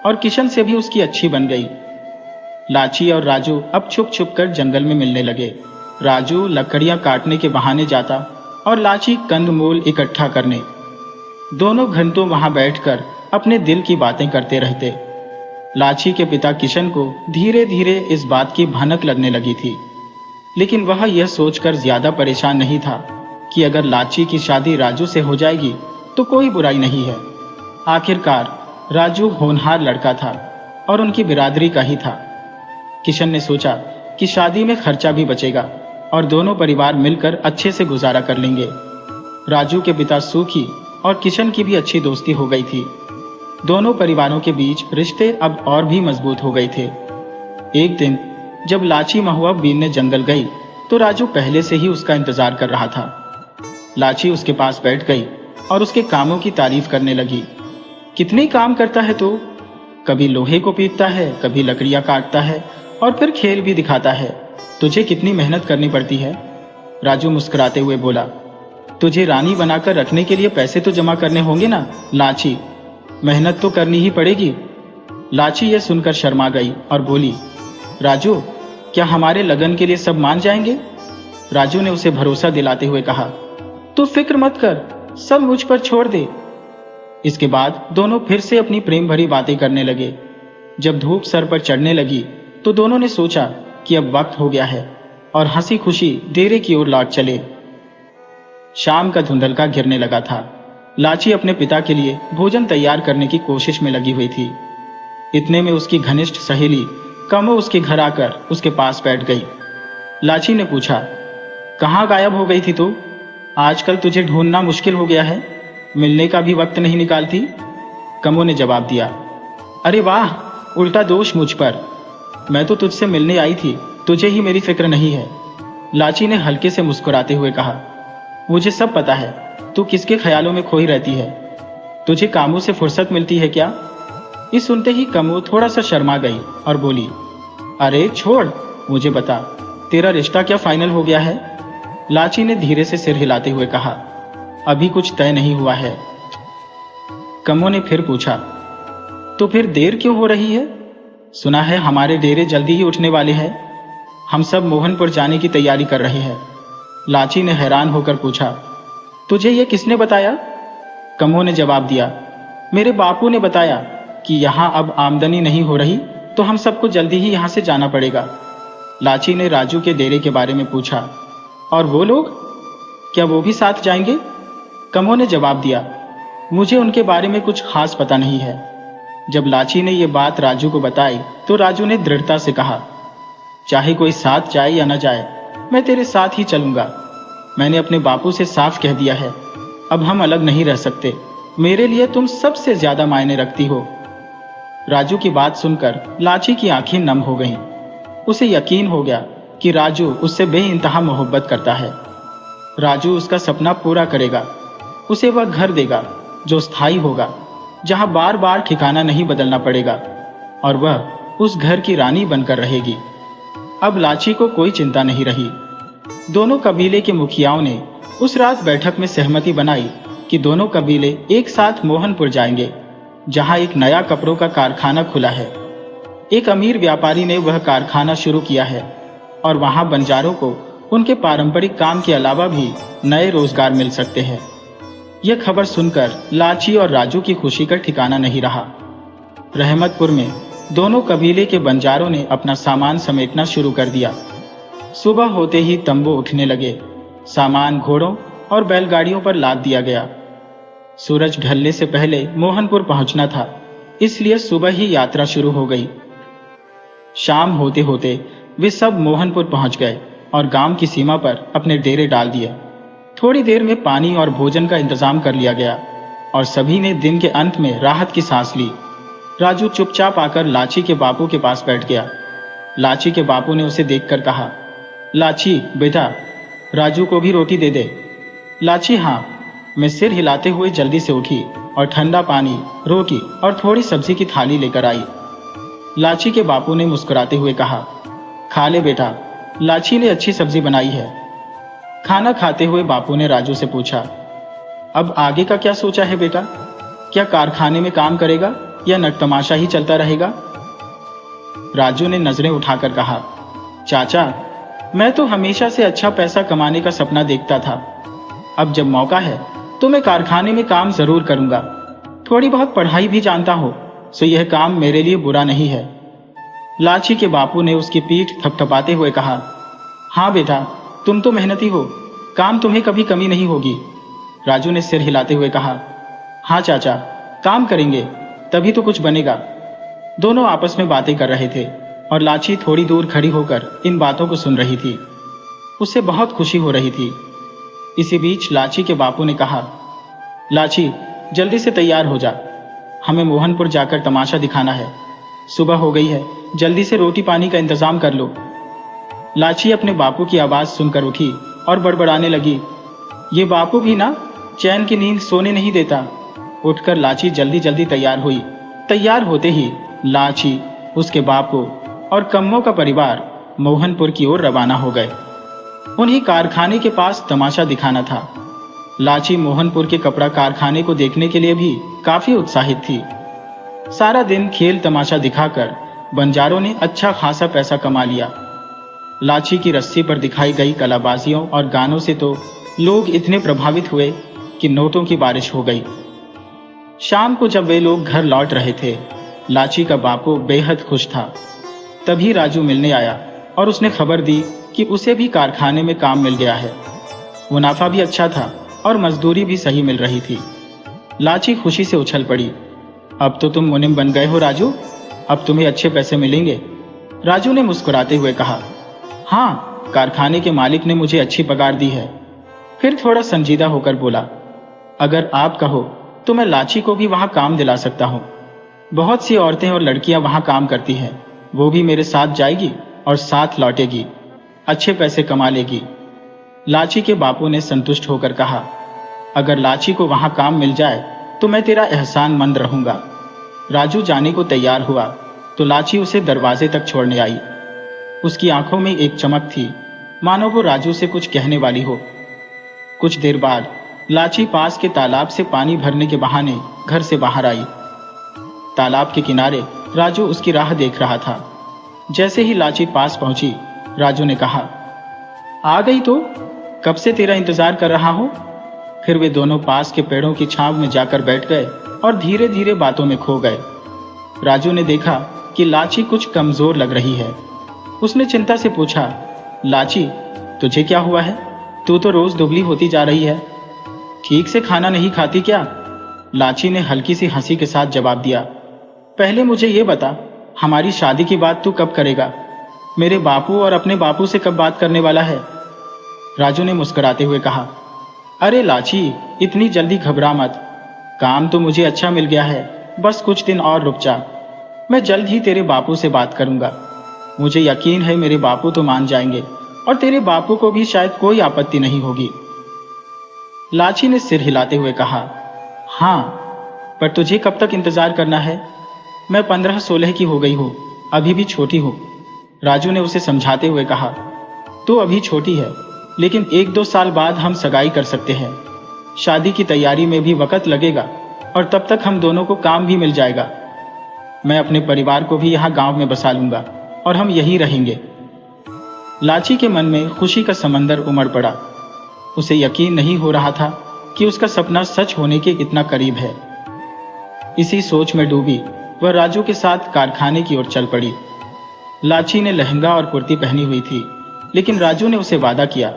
Speaker 1: और किशन से भी उसकी अच्छी बन गई। लाची और राजू अब छुप छुप कर जंगल में मिलने लगे। राजू लकड़ियां काटने के बहाने जाता और लाची कंदमूल इकट्ठा करने। दोनों घंटों वहां बैठकर अपने दिल की बातें करते रहते। लाची के पिता किशन को धीरे धीरे इस बात की भनक लगने लगी थी, लेकिन वह यह सोचकर ज्यादा परेशान नहीं था कि अगर लाची की शादी राजू से हो जाएगी तो कोई बुराई नहीं है। आखिरकार राजू होनहार लड़का था और उनकी बिरादरी का ही था। किशन ने सोचा कि शादी में खर्चा भी बचेगा और दोनों परिवार मिलकर अच्छे से गुजारा कर लेंगे। राजू के पिता सूखी और किशन की भी अच्छी दोस्ती हो गई थी। दोनों परिवारों के बीच रिश्ते अब और भी मजबूत हो गए थे। एक दिन जब लाची महुआ बीनने जंगल गई तो राजू पहले से ही उसका इंतजार कर रहा था। लाची उसके पास बैठ गई और उसके कामों की तारीफ करने लगी। कितने काम करता है तू? कभी लोहे को पीटता है, कभी लकड़ियां काटता है और फिर खेल भी दिखाता है। तुझे कितनी मेहनत करनी पड़ती है? राजू मुस्कुराते हुए बोला। तुझे रानी बनाकर रखने के लिए पैसे तो जमा करने होंगे ना लाची, मेहनत तो करनी ही पड़ेगी। लाची यह सुनकर शर्मा गई और बोली, राजू, क्या हमारे लगन के लिए सब मान जाएंगे? राजू ने उसे भरोसा दिलाते हुए कहा, तू फिक्र मत कर, सब मुझ पर छोड़ दे। इसके बाद दोनों फिर से अपनी प्रेम भरी बातें करने लगे। जब धूप सर पर चढ़ने लगी तो दोनों ने सोचा कि अब वक्त हो गया है और हंसी खुशी डेरे की ओर लौट चले। शाम का धुंधलका घिरने लगा था। लाची अपने पिता के लिए भोजन तैयार करने की कोशिश में लगी हुई थी। इतने में उसकी घनिष्ठ सहेली कमो उसके घर आकर उसके पास बैठ गई। लाची ने पूछा, कहाँ गायब हो गई थी तू? आजकल तुझे ढूंढना मुश्किल हो गया है, मिलने का भी वक्त नहीं निकालती। कमो ने जवाब दिया। अरे वाह, उल्टा दोष मुझ पर। मैं तो तुझसे मिलने आई थी, तुझे ही मेरी फिक्र नहीं है। लाची ने हल्के से मुस्कुराते हुए कहा। मुझे सब पता है, तू किसके ख्यालों में खोई रहती है। तुझे कामों से फुर्सत मिलती है क्या? ये सुनते ही कमो थोड़ा सा शर्मा गई और बोली, अरे छोड़, मुझे बता, तेरा रिश्ता क्या फाइनल हो गया है? लाची ने धीरे से सिर हिलाते हुए कहा, अभी कुछ तय नहीं हुआ है। कमो ने फिर पूछा, तो फिर देर क्यों हो रही है? सुना है हमारे डेरे जल्दी ही उठने वाले हैं। हम सब मोहनपुर जाने की तैयारी कर रहे हैं। लाची ने हैरान होकर पूछा, तुझे ये किसने बताया? कमो ने जवाब दिया, मेरे बापू ने बताया कि यहाँ अब आमदनी नहीं हो रही, तो हम सबको जल्दी ही यहाँ से जाना पड़ेगा। लाची ने राजू के डेरे के बारे में पूछा, और वो लोग, क्या वो भी साथ जाएंगे? कमो ने जवाब दिया, मुझे उनके बारे में कुछ खास पता नहीं है। जब लाची ने ये बात राजू को बताई तो राजू ने दृढ़ता से कहा, चाहे कोई साथ जाए या न जाए, मैं तेरे साथ ही चलूंगा। मैंने अपने बापू से साफ कह दिया है, अब हम अलग नहीं रह सकते। मेरे लिए तुम सबसे ज्यादा मायने रखती हो। राजू की बात सुनकर लाची की आंखें नम हो गईं। उसे यकीन हो गया कि राजू उससे बेइंतहा मोहब्बत करता है। राजू उसका सपना पूरा करेगा। उसे वह घर देगा जो स्थायी होगा, जहां बार बार ठिकाना नहीं बदलना पड़ेगा, और वह उस घर की रानी बनकर रहेगी। अब लाची को कोई चिंता नहीं रही। दोनों कबीले के मुखियाओं ने उस रात बैठक में सहमति बनाई कि दोनों कबीले एक साथ मोहनपुर जाएंगे, जहां एक नया कपड़ों का कारखाना खुला है। एक अमीर व्यापारी ने वह कारखाना शुरू किया है और वहां बंजारों को उनके पारंपरिक काम के अलावा भी नए रोजगार मिल सकते हैं। यह खबर सुनकर लाची और राजू की खुशी का ठिकाना नहीं रहा। रहमतपुर में दोनों कबीले के बंजारों ने अपना सामान समेटना शुरू कर दिया। सुबह होते ही तंबू उठने लगे। सामान घोड़ों और बैलगाड़ियों पर लाद दिया गया। सूरज ढलने से पहले मोहनपुर पहुंचना था, इसलिए सुबह ही यात्रा शुरू हो गई। शाम होते होते वे सब मोहनपुर पहुंच गए और गांव की सीमा पर अपने डेरे डाल दिए। थोड़ी देर में पानी और भोजन का इंतजाम कर लिया गया और सभी ने दिन के अंत में राहत की सांस ली। राजू चुपचाप आकर लाची के बापू के पास बैठ गया। लाची के बापू ने उसे देखकर कहा, लाची बेटा, राजू को भी रोटी दे दे। लाची हाँ, मैं सिर हिलाते हुए जल्दी से उठी और ठंडा पानी, रोटी और थोड़ी सब्जी की थाली लेकर आई। लाची के बापू ने मुस्कुराते हुए कहा, खा ले बेटा, लाची ने अच्छी सब्जी बनाई है। खाना खाते हुए बापू ने राजू से पूछा, अब आगे का क्या सोचा है बेटा? क्या कारखाने में काम करेगा या नटतमाशा ही चलता रहेगा? राजू ने नजरें उठाकर कहा, चाचा, मैं तो हमेशा से अच्छा पैसा कमाने का सपना देखता था। अब जब मौका है तो मैं कारखाने में काम जरूर करूंगा। थोड़ी बहुत पढ़ाई भी जानता हो, सो यह काम मेरे लिए बुरा नहीं है। लाची के बापू ने उसकी पीठ थपथपाते हुए कहा, हाँ बेटा, तुम तो मेहनती हो, काम तुम्हें कभी कमी नहीं होगी। राजू ने सिर हिलाते हुए कहा, हाँ चाचा, काम करेंगे तभी तो कुछ बनेगा। दोनों आपस में बातें कर रहे थे और लाची थोड़ी दूर खड़ी होकर इन बातों को सुन रही थी। उससे बहुत खुशी हो रही थी। इसी बीच लाची के बापू ने कहा, लाची, जल्दी से तैयार हो जा, हमें मोहनपुर जाकर तमाशा दिखाना है। सुबह हो गई है, जल्दी से रोटी पानी का इंतजाम कर लो। लाची अपने बापू की आवाज सुनकर उठी और बड़बड़ाने लगी, ये बापू भी ना चैन की नींद सोने नहीं देता। उठकर लाची जल्दी जल्दी तैयार हुई। तैयार होते ही लाची, उसके बापू और कम्मो का परिवार मोहनपुर की ओर रवाना हो गए। उन्हीं कारखाने के पास तमाशा दिखाना था। लाची मोहनपुर के कपड़ा कारखाने को देखने के लिए भी काफी उत्साहित थी। सारा दिन खेल तमाशा दिखाकर बंजारों ने अच्छा खासा पैसा कमा लिया। लाची की रस्सी पर दिखाई गई कलाबाजियों और गानों से तो लोग इतने प्रभावित हुए कि नोटों की बारिश हो गई। शाम को जब वे लोग घर लौट रहे थे, लाची का बापू बेहद खुश था। तभी राजू मिलने आया और उसने खबर दी कि उसे भी कारखाने में काम मिल गया है। मुनाफा भी अच्छा था और मजदूरी भी सही मिल रही थी। लाची खुशी से उछल पड़ी, अब तो तुम मुनिम बन गए हो राजू, अब तुम्हें अच्छे पैसे मिलेंगे। राजू ने मुस्कुराते हुए कहा, हाँ, कारखाने के मालिक ने मुझे अच्छी पगार दी है। फिर थोड़ा संजीदा होकर बोला, अगर आप कहो तो मैं लाची को भी वहां काम दिला सकता हूँ। बहुत सी औरतें और लड़कियां वहां काम करती हैं, वो भी मेरे साथ जाएगी और साथ लौटेगी, अच्छे पैसे कमा लेगी। लाची के बापू ने संतुष्ट होकर कहा, अगर लाची को वहां काम मिल जाए तो मैं तेरा एहसानमंद रहूंगा। राजू जाने को तैयार हुआ तो लाची उसे दरवाजे तक छोड़ने आई। उसकी आंखों में एक चमक थी, मानो वो राजू से कुछ कहने वाली हो। कुछ देर बाद लाची पास के तालाब से पानी भरने के बहाने घर से बाहर आई। तालाब के किनारे राजू उसकी राह देख रहा था। जैसे ही लाची पास पहुंची, राजू ने कहा, आ गई तो? कब से तेरा इंतजार कर रहा हूं। फिर वे दोनों पास के पेड़ों की छांव में जाकर बैठ गए और धीरे धीरे बातों में खो गए। राजू ने देखा कि लाची कुछ कमजोर लग रही है। उसने चिंता से पूछा, लाची, तुझे क्या हुआ है? तू तो रोज दुबली होती जा रही है। ठीक से खाना नहीं खाती क्या? लाची ने हल्की सी हंसी के साथ जवाब दिया, पहले मुझे ये बता, हमारी शादी की बात तू कब करेगा? मेरे बापू और अपने बापू से कब बात करने वाला है? राजू ने मुस्कुराते हुए कहा, अरे लाची, इतनी जल्दी घबरा मत। काम तो मुझे अच्छा मिल गया है, बस कुछ दिन और रुक जा। मैं जल्द ही तेरे बापू से बात करूंगा। मुझे यकीन है मेरे बापू तो मान जाएंगे और तेरे बापू को भी शायद कोई आपत्ति नहीं होगी। लाची ने सिर हिलाते हुए कहा, हाँ, पर तुझे कब तक इंतजार करना है? मैं 15-16 की हो गई हूँ, अभी भी छोटी हूँ। राजू ने उसे समझाते हुए कहा, तू अभी छोटी है, लेकिन 1-2 साल बाद हम सगाई कर सकते हैं। शादी की तैयारी में भी वक्त लगेगा और तब तक हम दोनों को काम भी मिल जाएगा। मैं अपने परिवार को भी यहाँ गांव में बसा लूंगा और हम यहीं रहेंगे। लाची के मन में खुशी का समंदर उमड़ पड़ा। उसे यकीन नहीं हो रहा था कि उसका सपना सच होने के इतना करीब है। इसी सोच में डूबी वह राजू के साथ कारखाने की ओर चल पड़ी। लाची ने लहंगा और कुर्ती पहनी हुई थी, लेकिन राजू ने उसे वादा किया,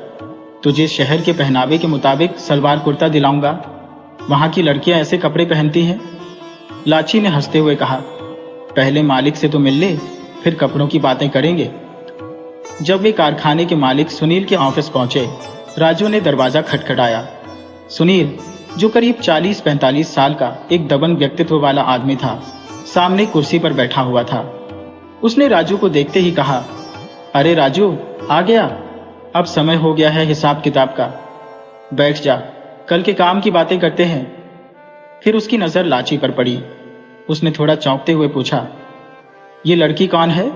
Speaker 1: तुझे शहर के पहनावे के मुताबिक सलवार कुर्ता दिलाऊंगा। वहां की लड़कियां ऐसे कपड़े पहनती हैं। लाची ने हंसते हुए कहा, पहले मालिक से तो मिल ले, फिर कपड़ों की बातें करेंगे। जब वे कारखाने के मालिक सुनील के ऑफिस पहुंचे, राजू ने दरवाजा खटखटाया। सुनील, जो करीब 40-45 साल का एक दबंग व्यक्तित्व वाला आदमी था, सामने कुर्सी पर बैठा हुआ था। उसने राजू को देखते ही कहा, अरे राजू, आ गया। अब समय हो गया है हिसाब किताब का। बैठ जा, कल के काम की बातें करते हैं। फिर उसकी नजर लाची पर पड़ी। उसने थोड़ा चौंकते हुए पूछा, ये लड़की कौन है?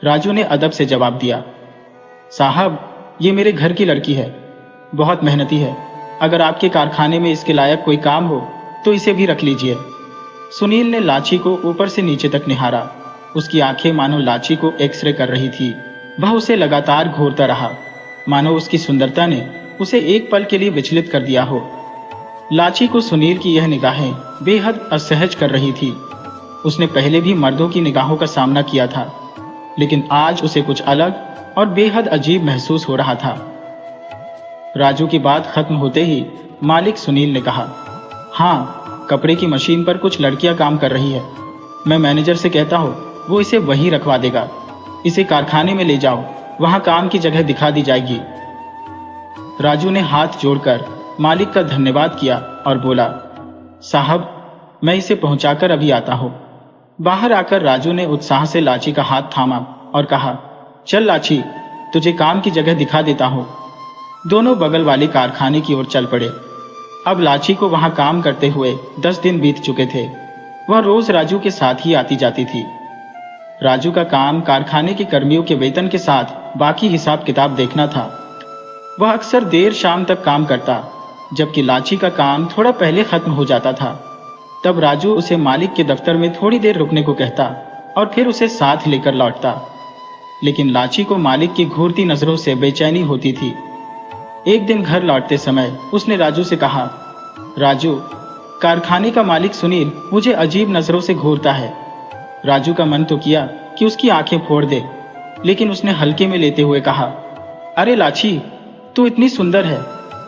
Speaker 1: राजू ने अदब से जवाब दिया, साहब, ये मेरे घर की लड़की है, बहुत मेहनती है। अगर आपके कारखाने में इसके लायक कोई काम हो तो इसे भी रख लीजिए। सुनील ने लाची को ऊपर से नीचे तक निहारा। उसकी आंखें मानो लाची को एक्सरे कर रही थी। वह उसे लगातार घूरता रहा, मानो उसकी सुंदरता ने उसे एक पल के लिए विचलित कर दिया हो। लाची को सुनील की यह निगाहें बेहद असहज कर रही थी। उसने पहले भी मर्दों की निगाहों का सामना किया था, लेकिन आज उसे कुछ अलग और बेहद अजीब महसूस हो रहा था। राजू की बात खत्म होते ही मालिक सुनील ने कहा, हाँ, कपड़े की मशीन पर कुछ लड़कियां काम कर रही है। मैं मैनेजर से कहता हूँ, वो इसे वहीं रखवा देगा। इसे कारखाने में ले जाओ, वहां काम की जगह दिखा दी जाएगी। राजू ने हाथ जोड़कर मालिक का धन्यवाद किया और बोला, साहब, मैं इसे पहुंचाकर अभी आता हूं। बाहर आकर राजू ने उत्साह से लाची का हाथ थामा और कहा, चल लाची, तुझे काम की जगह दिखा देता हूं। दोनों बगल वाले कारखाने की ओर चल पड़े। अब लाची को वहां काम करते हुए 10 दिन बीत चुके थे। वह रोज राजू के साथ ही आती जाती थी। राजू का काम कारखाने के कर्मियों के वेतन के साथ बाकी हिसाब किताब देखना था। वह अक्सर देर शाम तक काम करता, जबकि लाची का काम थोड़ा पहले खत्म हो जाता था। तब राजू उसे मालिक के दफ्तर में थोड़ी देर रुकने को कहता और फिर उसे साथ लेकर लौटता। लेकिन लाची को मालिक की घूरती नजरों से बेचैनी होती थी। एक दिन घर लौटते समय उसने राजू से कहा, राजू, कारखाने का मालिक सुनील मुझे अजीब नजरों से घूरता है। राजू का मन तो किया कि उसकी आंखें फोड़ दे, लेकिन उसने हल्के में लेते हुए कहा, अरे लाची, तू इतनी सुंदर है,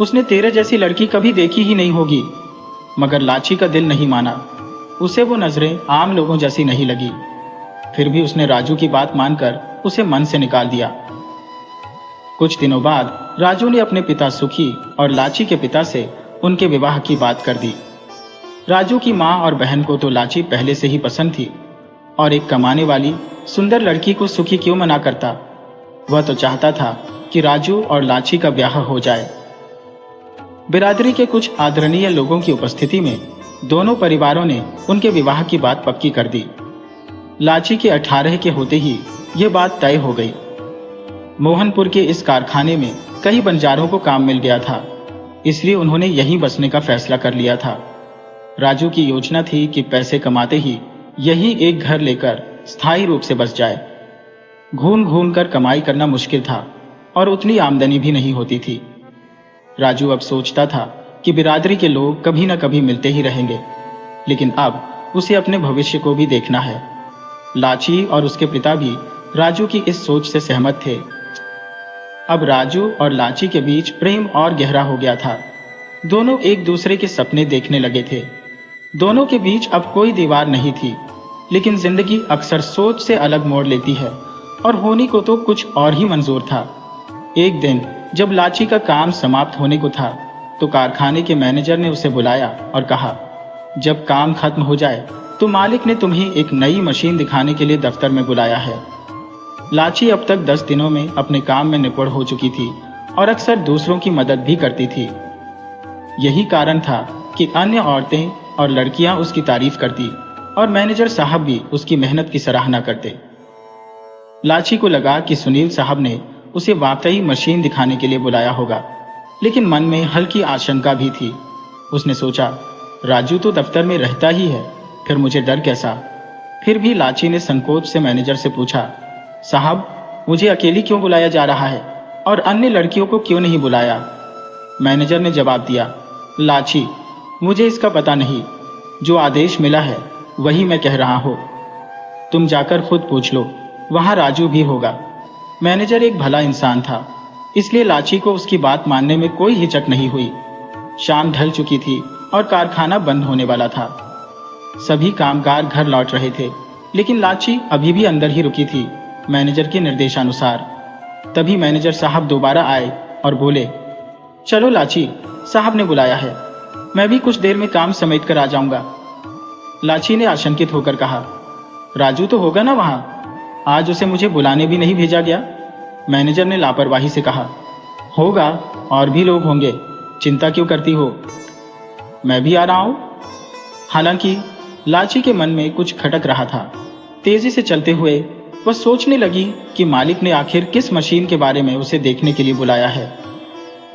Speaker 1: उसने तेरे जैसी लड़की कभी देखी ही नहीं होगी। मगर लाची का दिल नहीं माना। उसे वो नजरें आम लोगों जैसी नहीं लगी। फिर भी उसने राजू की बात मानकर उसे मन से निकाल दिया। कुछ दिनों बाद राजू ने अपने पिता सुखी और लाची के पिता से उनके विवाह की बात कर दी। राजू की माँ और बहन को तो लाची पहले से ही पसंद थी, और एक कमाने वाली सुंदर लड़की को सुखी क्यों मना करता। वह तो चाहता था कि राजू और लाची का ब्याह हो जाए। बिरादरी के कुछ आदरणीय लोगों की उपस्थिति में दोनों परिवारों ने उनके विवाह की बात पक्की कर दी। लाची के 18 के होते ही यह बात तय हो गई। मोहनपुर के इस कारखाने में कई बंजारों को काम मिल गया था, इसलिए उन्होंने यहीं बसने का फैसला कर लिया था। राजू की योजना थी कि पैसे कमाते ही यहीं एक घर लेकर स्थायी रूप से बस जाए। घूम घूम कर कमाई करना मुश्किल था और उतनी आमदनी भी नहीं होती थी। राजू अब सोचता था कि बिरादरी के लोग कभी न कभी मिलते ही रहेंगे, लेकिन अब उसे अपने भविष्य को भी देखना है। लाची और उसके पिता भी राजू की इस सोच से सहमत थे। अब राजू और लाची के बीच प्रेम और गहरा हो गया था। दोनों एक दूसरे के सपने देखने लगे थे। दोनों के बीच अब कोई दीवार नहीं थी, लेकिन जिंदगी अक्सर सोच से अलग मोड़ लेती है, और होनी को तो कुछ और ही मंजूर था। एक दिन जब लाची का काम समाप्त होने को था, तो कारखाने के मैनेजर ने उसे बुलाया और कहा, जब काम खत्म हो जाए तो मालिक ने तुम्हें एक नई मशीन दिखाने के लिए दफ्तर में बुलाया है। लाची अब तक 10 दिनों में अपने काम में निपुण हो चुकी थी और अक्सर दूसरों की मदद भी करती थी। यही कारण था कि अन्य औरतें और लड़कियां उसकी तारीफ करती और मैनेजर साहब भी उसकी मेहनत की सराहना करते। लाची को लगा कि सुनील साहब ने उसे वाकई मशीन दिखाने के लिए बुलाया होगा, लेकिन मन में हल्की आशंका भी थी। उसने सोचा, राजू तो दफ्तर में रहता ही है, फिर मुझे डर कैसा। फिर भी लाची ने संकोच से मैनेजर से पूछा, साहब, मुझे अकेली क्यों बुलाया जा रहा है और अन्य लड़कियों को क्यों नहीं बुलाया? मैनेजर ने जवाब दिया, लाची, मुझे इसका पता नहीं, जो आदेश मिला है वही मैं कह रहा हूं। तुम जाकर खुद पूछ लो, वहां राजू भी होगा। मैनेजर एक भला इंसान था, इसलिए लाची को उसकी बात मानने में कोई हिचक नहीं हुई। शाम ढल चुकी थी और कारखाना बंद होने वाला था। सभी कामगार घर लौट रहे थे, लेकिन लाची अभी भी अंदर ही रुकी थी, मैनेजर के निर्देशानुसार। तभी मैनेजर साहब दोबारा आए और बोले, चलो लाची, साहब ने बुलाया है, मैं भी कुछ देर में काम समेट कर आ जाऊंगा। लाची ने आशंकित होकर कहा, राजू तो होगा ना वहां? आज उसे मुझे बुलाने भी नहीं भेजा गया। मैनेजर ने लापरवाही से कहा, होगा, और भी लोग होंगे, चिंता क्यों करती हो, मैं भी आ रहा हूं। हालांकि लाची के मन में कुछ खटक रहा था। तेजी से चलते हुए वह सोचने लगी कि मालिक ने आखिर किस मशीन के बारे में उसे देखने के लिए बुलाया है।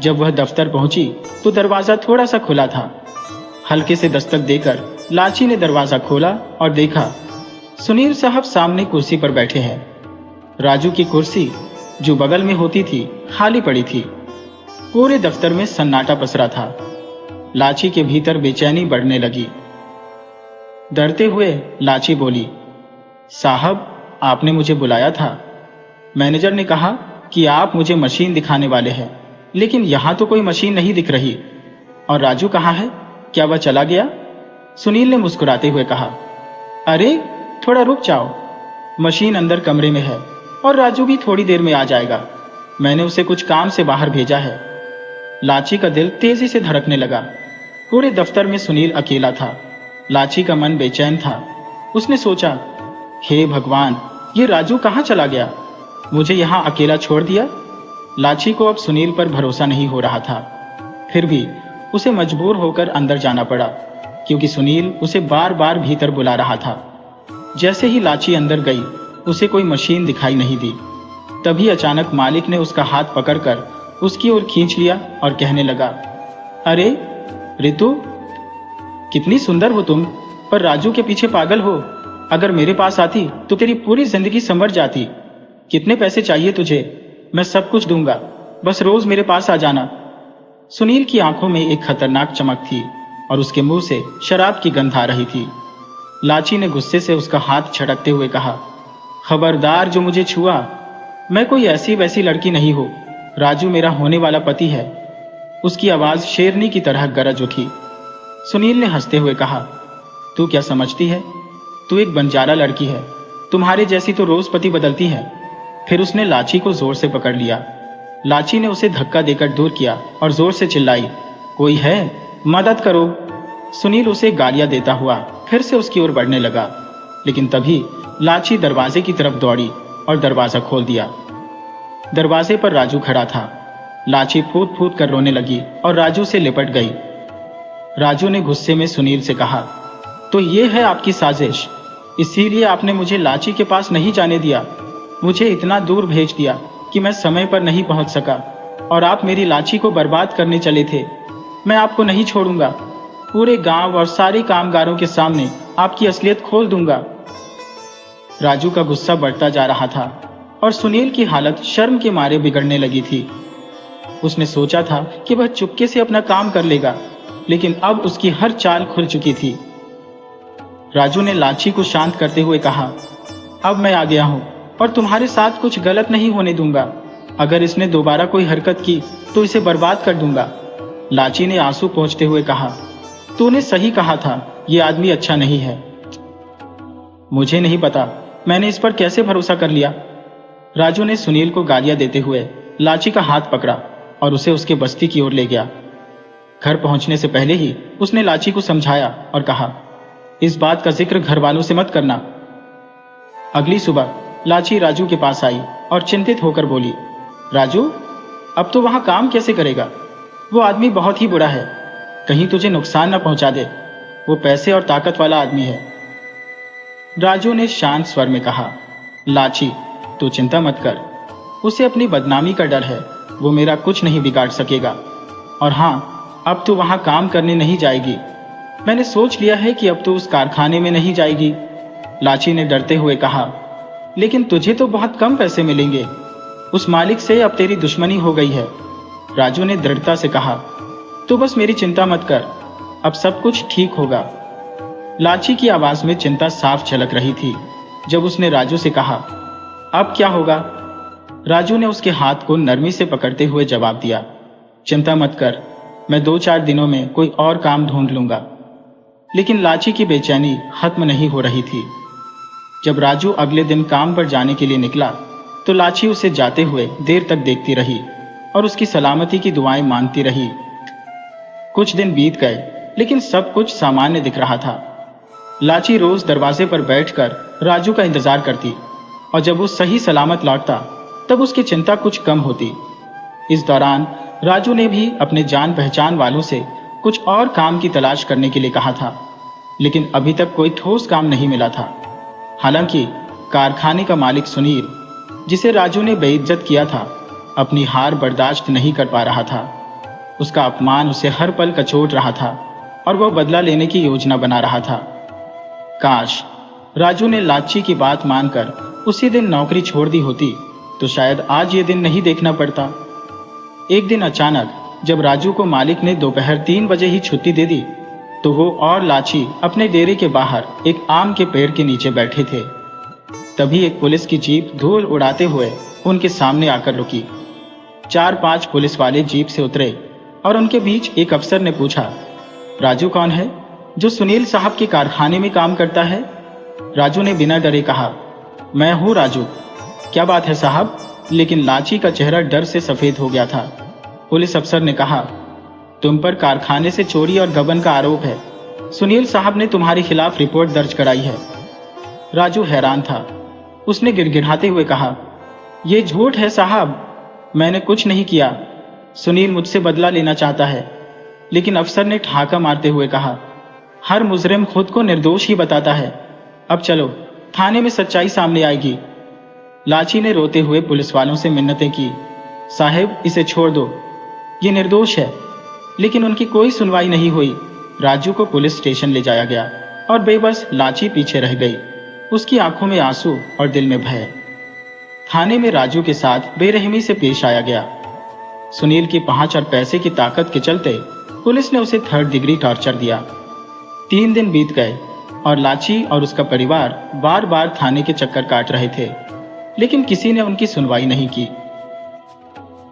Speaker 1: जब वह दफ्तर पहुंची तो दरवाजा थोड़ा सा खुला था। हल्के से दस्तक देकर लाची ने दरवाजा खोला और देखा, सुनील साहब सामने कुर्सी पर बैठे हैं। राजू की कुर्सी, जो बगल में होती थी, खाली पड़ी थी। पूरे दफ्तर में सन्नाटा पसरा था। लाची के भीतर बेचैनी बढ़ने लगी। डरते हुए लाची बोली, साहब, आपने मुझे बुलाया था। मैनेजर ने कहा कि आप मुझे मशीन दिखाने वाले हैं, लेकिन यहां तो कोई मशीन नहीं दिख रही। और राजू कहाँ है? क्या वह चला गया? सुनील ने मुस्कुराते हुए कहा, अरे थोड़ा रुक जाओ, मशीन अंदर कमरे में है और राजू भी थोड़ी देर में आ जाएगा। मैंने उसे कुछ काम से बाहर भेजा है। लाची का दिल तेजी से धड़कने लगा। पूरे दफ्तर में सुनील अकेला था। लाची का मन बेचैन था। उसने सोचा, हे भगवान, ये राजू कहाँ चला गया? मुझे यहाँ अकेला छोड़ दिया। लाची को अब सुनील पर भरोसा नहीं हो रहा था। फिर भी उसे मजबूर होकर अंदर जाना पड़ा, क्योंकि सुनील उसे बार बार भीतर बुला रहा था। जैसे ही लाची अंदर गई, उसे कोई मशीन दिखाई नहीं दी। तभी अचानक मालिक ने उसका हाथ पकड़कर उसकी ओर खींच लिया और कहने लगा, अरे रितु, कितनी सुंदर हो तुम, पर राजू के पीछे पागल हो। अगर मेरे पास आती तो तेरी पूरी जिंदगी संवर जाती। कितने पैसे चाहिए तुझे? मैं सब कुछ दूंगा, बस रोज मेरे पास आ जाना। सुनील की आंखों में एक खतरनाक चमक थी और उसके मुंह से शराब की गंध आ रही थी। लाची ने गुस्से से उसका हाथ झटकते हुए कहा, खबरदार जो मुझे छुआ। मैं कोई ऐसी वैसी लड़की नहीं हूं। राजू मेरा होने वाला पति है। उसकी आवाज शेरनी की तरह गरज उठी। सुनील ने हंसते हुए कहा, तू क्या समझती है? तू एक बंजारा लड़की है, तुम्हारे जैसी तो रोज पति बदलती है। फिर उसने लाची को जोर से पकड़ लिया। लाची ने उसे धक्का देकर दूर किया और जोर से चिल्लाई, कोई है? मदद करो। सुनील उसे गालियां देता हुआ फिर से उसकी ओर बढ़ने लगा, लेकिन तभी लाची दरवाजे की तरफ दौड़ी और दरवाजा खोल दिया। दरवाजे पर राजू खड़ा था। लाची फूट फूट कर रोने लगी और राजू से लिपट गई। राजू ने गुस्से में सुनील से कहा, तो ये है आपकी साजिश, इसीलिए आपने मुझे लाची के पास नहीं जाने दिया, मुझे इतना दूर भेज दिया कि मैं समय पर नहीं पहुंच सका और आप मेरी लाची को बर्बाद करने चले थे। मैं आपको नहीं छोड़ूंगा, पूरे गांव और सारे कामगारों के सामने आपकी असलियत खोल दूंगा। राजू का गुस्सा बढ़ता जा रहा था और सुनील की हालत शर्म के मारे बिगड़ने लगी थी। उसने सोचा था कि वह चुपके से अपना काम कर लेगा, लेकिन अब उसकी हर चाल खुल चुकी थी। राजू ने लाची को शांत करते हुए कहा, अब मैं आ गया हूं और तुम्हारे साथ कुछ गलत नहीं होने दूंगा। अगर इसने दोबारा कोई हरकत की तो इसे बर्बाद कर दूंगा। लाची ने आंसू पोंछते हुए कहा, तूने सही कहा था, ये आदमी अच्छा नहीं है। मुझे नहीं पता मैंने इस पर कैसे भरोसा कर लिया। राजू ने सुनील को गालियां देते हुए लाची का हाथ पकड़ा और उसे उसके बस्ती की ओर ले गया। घर पहुंचने से पहले ही उसने लाची को समझाया और कहा, इस बात का जिक्र घर वालों से मत करना। अगली सुबह लाची राजू के पास आई और चिंतित होकर बोली, राजू, अब तो वहां काम कैसे करेगा? वो आदमी बहुत ही बुरा है, कहीं तुझे नुकसान न पहुंचा दे। वो पैसे और ताकत वाला आदमी है। राजू ने शांत स्वर में कहा, लाची, तू चिंता मत कर, उसे अपनी बदनामी का डर है, वो मेरा कुछ नहीं बिगाड़ सकेगा। और हाँ, अब तो वहां काम करने नहीं जाएगी। मैंने सोच लिया है कि अब तो उस कारखाने में नहीं जाएगी। लाची ने डरते हुए कहा, लेकिन तुझे तो बहुत कम पैसे मिलेंगे, उस मालिक से अब तेरी दुश्मनी हो गई है। राजू ने दृढ़ता से कहा, तो बस मेरी चिंता मत कर, अब सब कुछ ठीक होगा। लाची की आवाज में चिंता साफ झलक रही थी। जब उसने राजू से कहा, अब क्या होगा? राजू ने उसके हाथ को नरमी से पकड़ते हुए जवाब दिया, चिंता मत कर, मैं 2-4 दिनों में कोई और काम ढूंढ लूंगा। लेकिन लाची की बेचैनी खत्म नहीं हो रही थी। जब राजू अगले दिन काम पर जाने के लिए निकला तो लाची उसे जाते हुए देर तक देखती रही और उसकी सलामती की दुआएं मांगती रही। कुछ दिन बीत गए, लेकिन सब कुछ सामान्य दिख रहा था। लाची रोज दरवाजे पर बैठकर राजू का इंतजार करती और जब वो सही सलामत लौटता तब उसकी चिंता कुछ कम होती। इस दौरान राजू ने भी अपने जान पहचान वालों से कुछ और काम की तलाश करने के लिए कहा था, लेकिन अभी तक कोई ठोस काम नहीं मिला था। हालांकि कारखाने का मालिक सुनील, जिसे राजू ने बेइज्जत किया था, अपनी हार बर्दाश्त नहीं कर पा रहा था। उसका अपमान उसे हर पल कचोट रहा था और वह बदला लेने की योजना बना रहा था। काश राजू ने लाची की बात मानकर उसी दिन नौकरी छोड़ दी होती तो शायद आज ये दिन नहीं देखना पड़ता। एक दिन अचानक जब राजू को मालिक ने दोपहर 3 बजे ही छुट्टी दे दी तो वो और लाची अपने डेरे के बाहर एक आम के पेड़ के नीचे बैठे थे। तभी एक पुलिस की जीप धूल उड़ाते हुए उनके सामने आकर रुकी। 4-5 पुलिस वाले जीप से उतरे और उनके बीच एक अफसर ने पूछा, राजू कौन है जो सुनील साहब के कारखाने में काम करता है? राजू ने बिना डरे कहा, मैं हूं राजू। क्या बात है साहब? लेकिन लाची का चेहरा डर से सफेद हो गया था। पुलिस अफसर ने कहा, तुम पर कारखाने से चोरी और गबन का आरोप है। सुनील साहब ने तुम्हारे खिलाफ रिपोर्ट दर्ज कराई है। राजू हैरान था। उसने गिड़गिड़ाते हुए कहा, यह झूठ है साहब, मैंने कुछ नहीं किया। सुनील मुझसे बदला लेना चाहता है। लेकिन अफसर ने ठहाका मारते हुए कहा, हर मुजरिम खुद को निर्दोष ही बताता है। अब चलो, थाने में सच्चाई सामने आएगी। लाची ने रोते हुए पुलिस वालों से मिन्नतें की, साहब इसे छोड़ दो, ये निर्दोष है। लेकिन उनकी कोई सुनवाई नहीं हुई। राजू को पुलिस स्टेशन ले जाया गया और बेबस लाची पीछे रह गई, उसकी आंखों में आंसू और दिल में भय। थाने में राजू के साथ बेरहमी से पेश आया गया। सुनील की पहुंच और पैसे की ताकत के चलते पुलिस ने उसे 3rd डिग्री टॉर्चर दिया। 3 दिन बीत गए और लाची और उसका परिवार बार बार थाने के चक्कर काट रहे थे, लेकिन किसी ने उनकी सुनवाई नहीं की।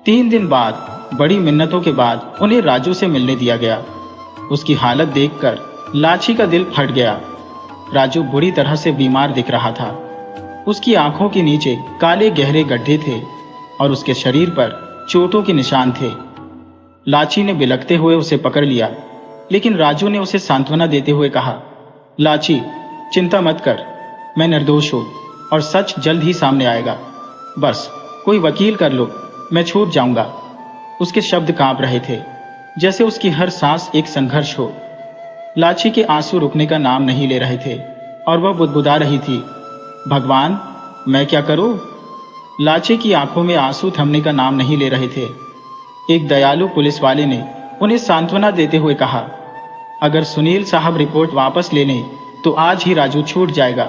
Speaker 1: 3 दिन बाद बड़ी मिन्नतों के बाद उन्हें राजू से मिलने दिया गया। उसकी हालत देखकर लाची का दिल फट गया। राजू बुरी तरह से बीमार दिख रहा था। उसकी आंखों के नीचे काले गहरे गड्ढे थे और उसके शरीर पर चोटों के निशान थे। लाची ने बिलखते हुए उसे पकड़ लिया। लेकिन राजू ने उसे सांत्वना देते हुए कहा, लाची, चिंता मत कर, मैं निर्दोष हूं और सच जल्द ही सामने आएगा। बस कोई वकील कर लो, मैं छूट जाऊंगा। उसके शब्द कांप रहे थे, जैसे उसकी हर सांस एक संघर्ष हो। लाची के आंसू रुकने का नाम नहीं ले रहे थे और वह बुदबुदा रही थी, भगवान, मैं क्या करूं? लाची की आंखों में आंसू थमने का नाम नहीं ले रहे थे। एक दयालु पुलिस वाले ने उन्हें सांत्वना देते हुए कहा, अगर सुनील साहब रिपोर्ट वापस ले लें तो आज ही राजू छूट जाएगा।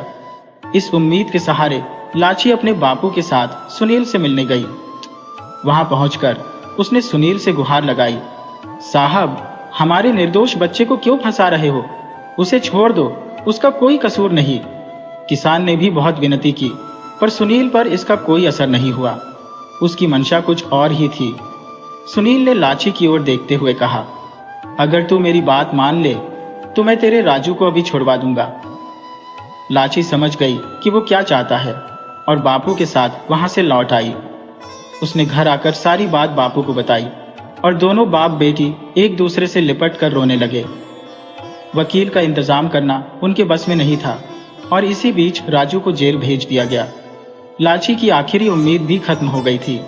Speaker 1: इस उम्मीद के सहारे लाची अपने बापू के साथ सुनील से मिलने गई। वहां पहुंचकर उसने सुनील से गुहार लगाई, साहब, हमारे निर्दोष बच्चे को क्यों फंसा रहे हो? उसे छोड़ दो, उसका कोई कसूर नहीं। किसान ने भी बहुत विनती की, पर सुनील पर इसका कोई असर नहीं हुआ। उसकी मंशा कुछ और ही थी। सुनील ने लाची की ओर देखते हुए कहा, अगर तू मेरी बात मान ले तो मैं तेरे राजू को अभी छुड़वा दूंगा। लाची समझ गई कि वो क्या चाहता है और बापू के साथ वहां से लौट आई। उसने घर आकर सारी बात बापू को बताई और दोनों बाप बेटी एक दूसरे से लिपट कर रोने लगे। वकील का इंतजाम करना उनके बस में नहीं था और इसी बीच राजू को जेल भेज दिया गया। लाची की आखिरी उम्मीद भी खत्म हो गई थी।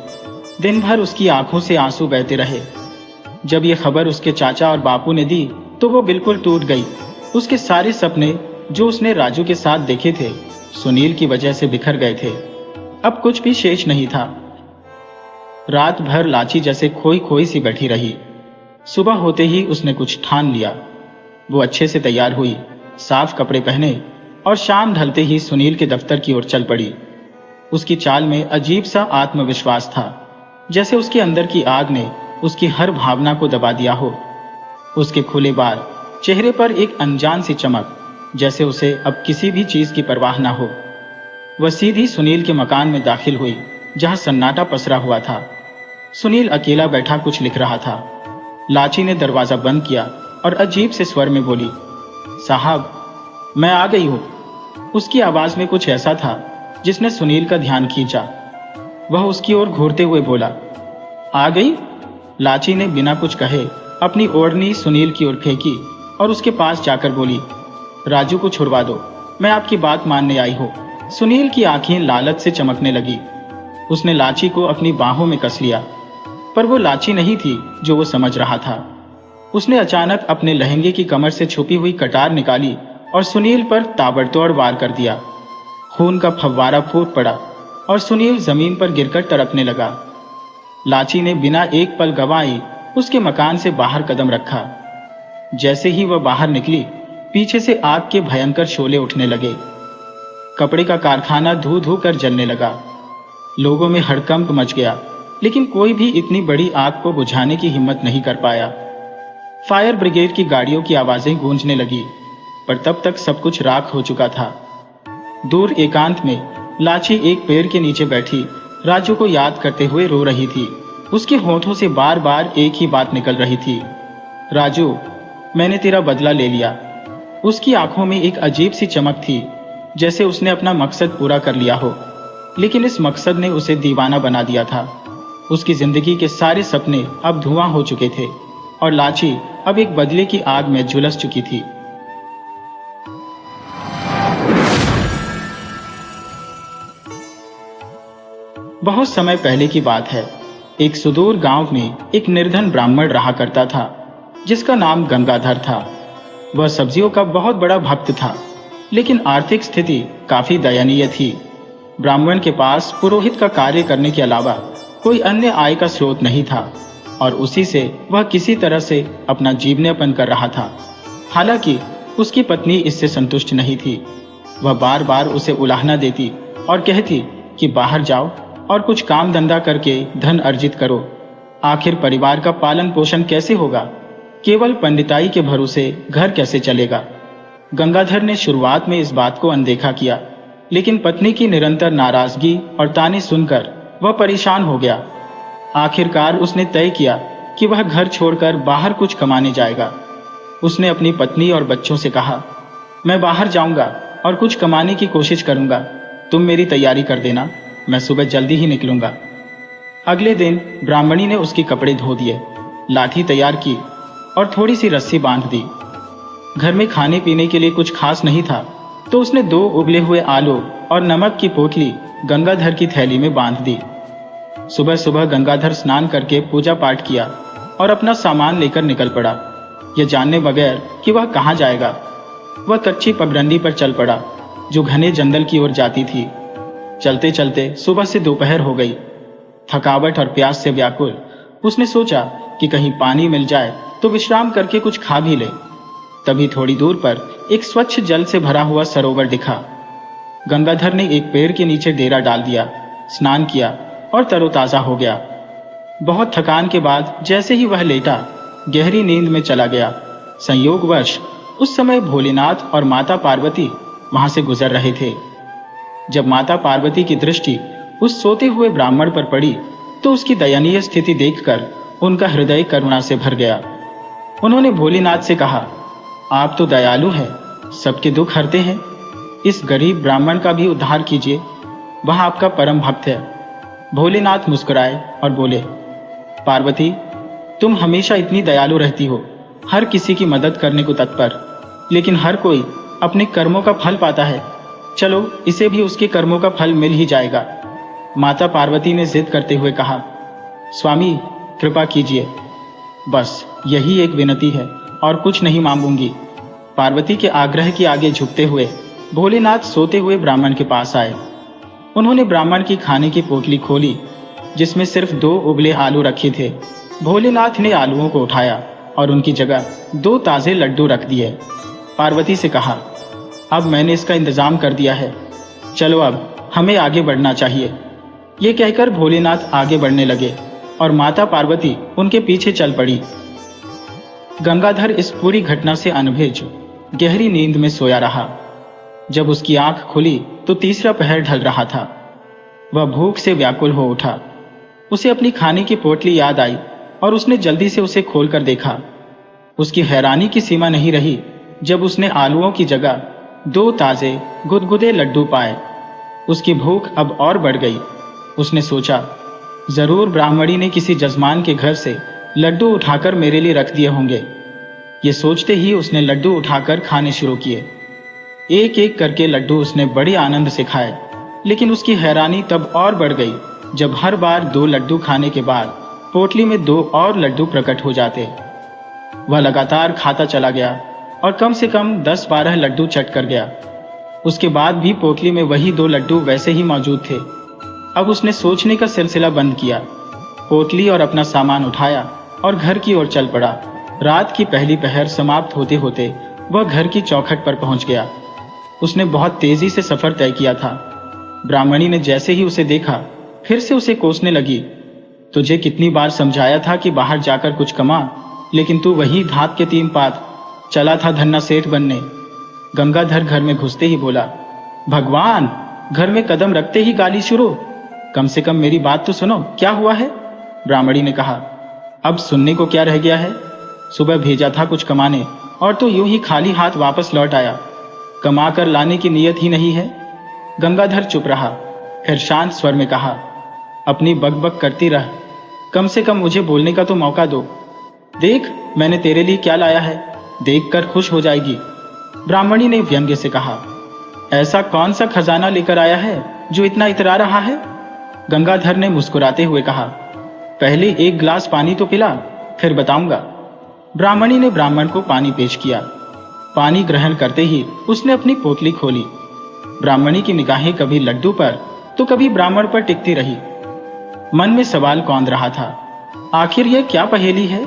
Speaker 1: दिन भर उसकी आंखों से आंसू बहते रहे। जब यह खबर उसके चाचा और बापू ने दी तो वो बिल्कुल टूट गई। उसके सारे सपने जो उसने राजू के साथ देखे थे, सुनील की वजह से बिखर गए थे। अब कुछ भी शेष नहीं था। रात भर लाची जैसे खोई खोई सी बैठी रही। सुबह होते ही उसने कुछ ठान लिया। वो अच्छे से तैयार हुई, साफ कपड़े पहने और शाम ढलते ही सुनील के दफ्तर की ओर चल पड़ी। उसकी चाल में अजीब सा आत्मविश्वास था, जैसे उसके अंदर की आग ने उसकी हर भावना को दबा दिया हो। उसके खुले बाल, चेहरे पर एक अनजान सी चमक, जैसे उसे अब किसी भी चीज की परवाह ना हो। वह सीधी सुनील के मकान में दाखिल हुई, जहां सन्नाटा पसरा हुआ था। सुनील अकेला बैठा कुछ लिख रहा था। लाची ने दरवाजा बंद किया और अजीब से स्वर में बोली, साहब, मैं आ गई हूं। उसकी आवाज में कुछ ऐसा था जिसने सुनील का ध्यान खींचा। वह उसकी ओर घूरते हुए बोला, आ गई? लाची ने बिना कुछ कहे अपनी ओढ़नी सुनील की ओर फेंकी और उसके पास जाकर बोली, राजू को छुड़वा दो, मैं आपकी बात मानने आई हूं। सुनील की आंखें लालच से चमकने लगी। उसने लाची को अपनी बाहों में कस लिया, पर वो लाची नहीं थी जो वो समझ रहा था। उसने अचानक अपने लहंगे की कमर से छुपी हुई कटार निकाली और सुनील पर ताबड़तोड़ वार कर दिया। खून का फव्वारा फूट पड़ा और सुनील जमीन पर गिरकर तड़पने लगा। लाची ने बिना एक पल गंवाए उसके मकान से बाहर कदम रखा। जैसे ही वह बाहर निकली, पीछे से आग के भयंकर शोले उठने लगे। कपड़े का कारखाना धू धू कर जलने लगा। लोगों में हड़कंप मच गया, लेकिन कोई भी इतनी बड़ी आग को बुझाने की हिम्मत नहीं कर पाया। फायर ब्रिगेड की गाड़ियों की आवाजें गूंजने लगी, पर तब तक सब कुछ राख हो चुका था। दूर एकांत में लाची एक पेड़ के नीचे बैठी राजू को याद करते हुए रो रही थी। उसके होठों से बार बार एक ही बात निकल रही थी, राजू, मैंने तेरा बदला ले लिया। उसकी आंखों में एक अजीब सी चमक थी, जैसे उसने अपना मकसद पूरा कर लिया हो। लेकिन इस मकसद ने उसे दीवाना बना दिया था। उसकी जिंदगी के सारे सपने अब धुआं हो चुके थे और लाची अब एक बदले की आग में झुलस चुकी थी। बहुत समय पहले की बात है। एक सुदूर गांव में एक निर्धन ब्राह्मण रहा करता था, जिसका नाम गंगाधर था। वह सब्जियों का बहुत बड़ा भक्त था, लेकिन आर्थिक स्थिति काफी दयनीय थी। ब्राह्मण के पास पुरोहित का कार्य करने के अलावा कोई अन्य आय का स्रोत नहीं था और उसी से वह किसी तरह से अपना जीवनयापन कर रहा था। हालांकि उसकी पत्नी इससे संतुष्ट नहीं थी। वह बार बार उसे उलाहना देती और कहती कि बाहर जाओ और कुछ काम धंधा करके धन अर्जित करो। आखिर परिवार का पालन पोषण कैसे होगा? केवल पंडिताई के भरोसे घर कैसे चलेगा? गंगाधर ने शुरुआत में इस बात को अनदेखा किया, लेकिन पत्नी की निरंतर नाराजगी और ताने सुनकर वह परेशान हो गया। आखिरकार उसने तय किया कि वह घर छोड़कर बाहर कुछ कमाने जाएगा। उसने अपनी पत्नी और बच्चों से कहा, मैं बाहर जाऊंगा और कुछ कमाने की कोशिश करूंगा, तुम मेरी तैयारी कर देना, मैं सुबह जल्दी ही निकलूंगा। अगले दिन ब्राह्मणी ने उसके कपड़े धो दिए, लाठी तैयार की और थोड़ी सी रस्सी बांध दी। घर में खाने पीने के लिए कुछ खास नहीं था, तो उसने 2 उबले हुए आलू और नमक की पोटली गंगाधर की थैली में बांध दी। सुबह सुबह गंगाधर स्नान करके पूजा पाठ किया और अपना सामान लेकर निकल पड़ा, यह जानने बगैर कि वह कहाँ जाएगा। वह कच्ची पगडंडी पर चल पड़ा जो घने जंगल की ओर जाती थी। चलते चलते सुबह से दोपहर हो गई। थकावट और प्यास से व्याकुल उसने सोचा कि कहीं पानी मिल जाए तो विश्राम करके कुछ खा भी ले। तभी थोड़ी दूर पर एक स्वच्छ जल से भरा हुआ सरोवर दिखा। गंगाधर ने एक पेड़ के नीचे डेरा डाल दिया, स्नान किया और तरोताजा हो गया। बहुत थकान के बाद जैसे ही वह लेटा, गहरी नींद में चला गया। संयोगवश उस समय भोलेनाथ और माता पार्वती वहां से गुजर रहे थे। जब माता पार्वती की दृष्टि उस सोते हुए ब्राह्मण पर पड़ी तो उसकी दयनीय स्थिति देखकर उनका हृदय करुणा से भर गया। उन्होंने भोलेनाथ से कहा, आप तो दयालु हैं, सबके दुख हरते हैं, इस गरीब ब्राह्मण का भी उद्धार कीजिए, वह आपका परम भक्त है। भोलेनाथ मुस्कुराए और बोले, पार्वती, तुम हमेशा इतनी दयालु रहती हो, हर किसी की मदद करने को तत्पर, लेकिन हर कोई अपने कर्मों का फल पाता है। चलो, इसे भी उसके कर्मों का फल मिल ही जाएगा। माता पार्वती ने जिद करते हुए कहा, स्वामी कृपा कीजिए, बस यही एक विनती है और कुछ नहीं मांगूंगी। पार्वती के आग्रह के आगे झुकते हुए भोलेनाथ सोते हुए ब्राह्मण के पास आए। उन्होंने ब्राह्मण की खाने की पोटली खोली जिसमें सिर्फ 2 उबले आलू रखे थे। भोलेनाथ ने आलूओं को उठाया और उनकी जगह 2 ताजे लड्डू रख दिए। पार्वती से कहा, अब मैंने इसका इंतजाम कर दिया है, चलो अब हमें आगे बढ़ना चाहिए। ये कहकर भोलेनाथ आगे बढ़ने लगे और माता पार्वती उनके पीछे चल पड़ी। गंगाधर इस पूरी घटना से अनभिज गहरी नींद में सोया रहा। जब उसकी आंख खुली तो तीसरा पहर ढल रहा था। वह भूख से व्याकुल हो उठा। उसे अपनी खाने की पोटली याद आई और उसने जल्दी से उसे खोलकर देखा। उसकी हैरानी की सीमा नहीं रही जब उसने आलूओं की जगह 2 ताजे गुदगुदे लड्डू पाए। उसकी भूख अब और बढ़ गई। उसने सोचा, जरूर ब्राह्मणी ने किसी जजमान के घर से लड्डू उठाकर मेरे लिए रख दिए होंगे। ये सोचते ही उसने लड्डू उठाकर खाने शुरू किए। एक एक करके लड्डू उसने बड़े आनंद से खाए, लेकिन उसकी हैरानी तब और बढ़ गई जब हर बार 2 लड्डू खाने के बाद पोटली में 2 और लड्डू प्रकट हो जाते। वह लगातार खाता चला गया और कम से कम 10-12 लड्डू चट कर गया। उसके बाद भी पोटली में वही 2 लड्डू वैसे ही मौजूद थे। अब उसने सोचने का सिलसिला बंद किया, पोटली और अपना सामान उठाया और घर की ओर चल पड़ा। रात की पहली पहर समाप्त होते होते वह घर की चौखट पर पहुंच गया। उसने बहुत तेजी से सफर तय किया था। ब्राह्मणी ने जैसे ही उसे देखा फिर से उसे कोसने लगी, तुझे कितनी बार समझाया था कि बाहर जाकर कुछ कमा, लेकिन तू वही धात के 3 पात चला था धन्ना सेठ बनने। गंगाधर घर में घुसते ही बोला, भगवान, घर में कदम रखते ही गाली शुरू। कम से कम मेरी बात तो सुनो, क्या हुआ है? ब्राह्मणी ने कहा, अब सुनने को क्या रह गया है? सुबह भेजा था कुछ कमाने और तो यूं ही खाली हाथ वापस लौट आया। कमा कर लाने की नीयत ही नहीं है। गंगाधर चुप रहा, फिर शांत स्वर में कहा, अपनी बकबक करती रह, कम से कम मुझे बोलने का तो मौका दो। देख मैंने तेरे लिए क्या लाया है, देखकर खुश हो जाएगी। ब्राह्मणी ने व्यंग्य से कहा, ऐसा कौन सा खजाना लेकर आया है जो इतना इतरा रहा है? गंगाधर ने मुस्कुराते हुए कहा, पहले 1 गिलास पानी तो पिला, फिर बताऊंगा। ब्राह्मणी ने ब्राह्मण को पानी पेश किया। पानी ग्रहण करते ही उसने अपनी पोटली खोली। ब्राह्मणी की निगाहें कभी लड्डू पर तो कभी ब्राह्मण पर टिकती रही। मन में सवाल कौंध रहा था, आखिर यह क्या पहेली है?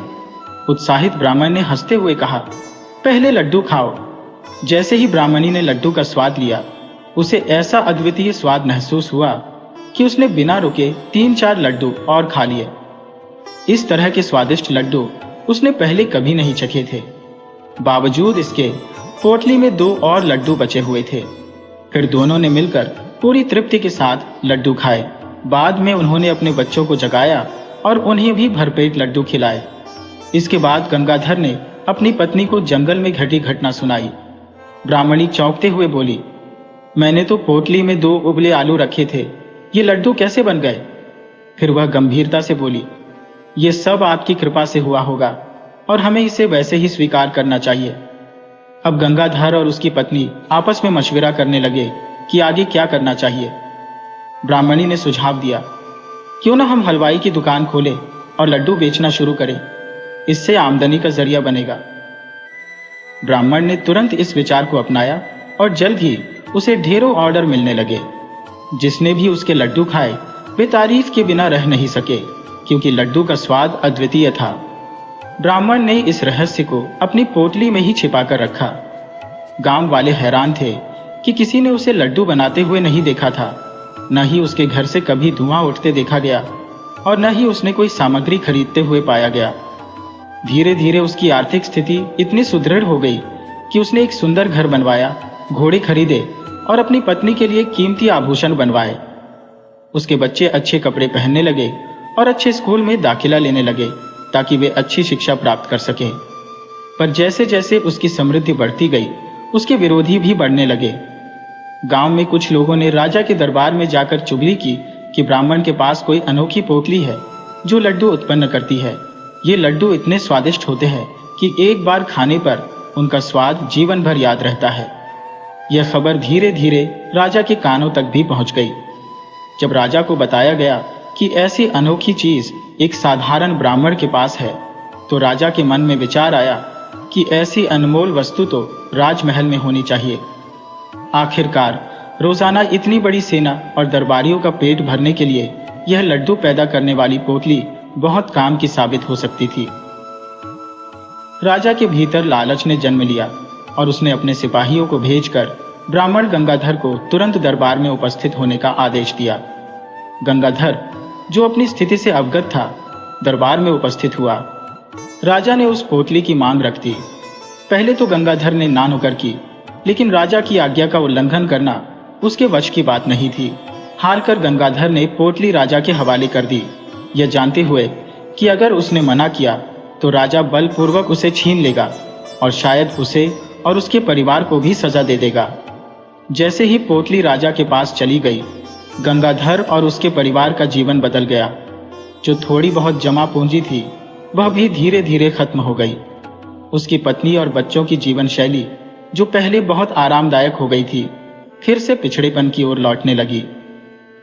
Speaker 1: उत्साहित ब्राह्मण ने हंसते हुए कहा, पहले लड्डू खाओ। जैसे ही ब्राह्मणी ने लड्डू का स्वाद लिया, उसे ऐसा अद्वितीय स्वाद महसूस हुआ कि उसने बिना रुके 3-4 लड्डू और खा लिए। इस तरह के स्वादिष्ट लड्डू उसने पहले कभी नहीं चखे थे। बावजूद इसके पोटली में 2 और लड्डू बचे हुए थे। फिर दोनों ने मिलकर पूरी तृप्ति के साथ लड्डू खाए। बाद में उन्होंने अपने बच्चों को जगाया और उन्हें भी भरपेट लड्डू खिलाए। इसके बाद गंगाधर ने अपनी पत्नी को जंगल में घटी घटना सुनाई। ब्राह्मणी चौंकते हुए बोली, मैंने तो पोटली में 2 उबले आलू रखे थे, ये लड्डू कैसे बन गए? फिर वह गंभीरता से बोली, ये सब आपकी कृपा से हुआ होगा। और हमें इसे वैसे ही स्वीकार करना चाहिए। अब गंगाधर और उसकी पत्नी आपस में मशविरा करने लगे कि आगे क्या करना चाहिए। ब्राह्मणी ने सुझाव दिया, क्यों ना हम हलवाई की दुकान खोलें और लड्डू बेचना शुरू करें, इससे आमदनी का जरिया बनेगा। ब्राह्मण ने तुरंत इस विचार को अपनाया और जल्द ही उसे ढेरों ऑर्डर मिलने लगे। जिसने भी उसके लड्डू खाए वे तारीफ के बिना रह नहीं सके, क्योंकि लड्डू का स्वाद अद्वितीय था। ब्राह्मण ने इस रहस्य को अपनी पोटली में ही छिपाकर रखा। गांव वाले हैरान थे कि किसी ने उसे लड्डू बनाते हुए नहीं देखा था, न ही उसके घर से कभी धुआं उठते देखा गया और न ही उसने कोई सामग्री खरीदते हुए पाया गया। धीरे धीरे उसकी आर्थिक स्थिति इतनी सुदृढ़ हो गई कि उसने एक सुंदर घर बनवाया, घोड़े खरीदे और अपनी पत्नी के लिए कीमती आभूषण बनवाए। उसके बच्चे अच्छे कपड़े पहनने लगे और अच्छे स्कूल में दाखिला लेने लगे ताकि वे अच्छी शिक्षा प्राप्त कर सकें। पर जैसे जैसे उसकी समृद्धि बढ़ती गई, उसके विरोधी भी बढ़ने लगे। गांव में कुछ लोगों ने राजा के दरबार में जाकर चुगली की कि ब्राह्मण के पास कोई अनोखी पोटली है जो लड्डू उत्पन्न करती है। ये लड्डू इतने स्वादिष्ट होते हैं कि एक बार खाने पर उनका स्वाद जीवन भर याद रहता है। यह खबर धीरे धीरे राजा के कानों तक भी पहुंच गई। जब राजा को बताया गया कि ऐसी अनोखी चीज एक साधारण ब्राह्मण के पास है, तो राजा के मन में विचार आया कि ऐसी अनमोल वस्तु तो राजमहल में होनी चाहिए। आखिरकार रोजाना इतनी बड़ी सेना और दरबारियों का पेट भरने के लिए यह लड्डू पैदा करने वाली पोटली बहुत काम की साबित हो सकती थी। राजा के भीतर लालच ने जन्म लिया और उसने अपने सिपाहियों को भेजकर ब्राह्मण गंगाधर को तुरंत दरबार में उपस्थित होने का आदेश दिया। गंगाधर, जो अपनी स्थिति से अवगत था, दरबार में उपस्थित हुआ। राजा ने उस पोटली की मांग रख दी। पहले तो गंगाधर ने ना नुकर की, लेकिन राजा की आज्ञा का उल्लंघन करना उसके वश की बात नहीं थी। हारकर गंगाधर ने पोटली राजा के हवाले कर दी, यह जानते हुए कि अगर उसने मना किया तो राजा बलपूर्वक उसे छीन लेगा और शायद उसे और उसके परिवार को भी सजा दे देगा। जैसे ही पोटली राजा के पास चली गई, गंगाधर और उसके परिवार का जीवन बदल गया। जो थोड़ी बहुत जमा पूंजी थी वह भी धीरे धीरे खत्म हो गई। उसकी पत्नी और बच्चों की जीवन शैली, जो पहले बहुत आरामदायक हो गई थी, फिर से पिछड़ेपन की ओर लौटने लगी।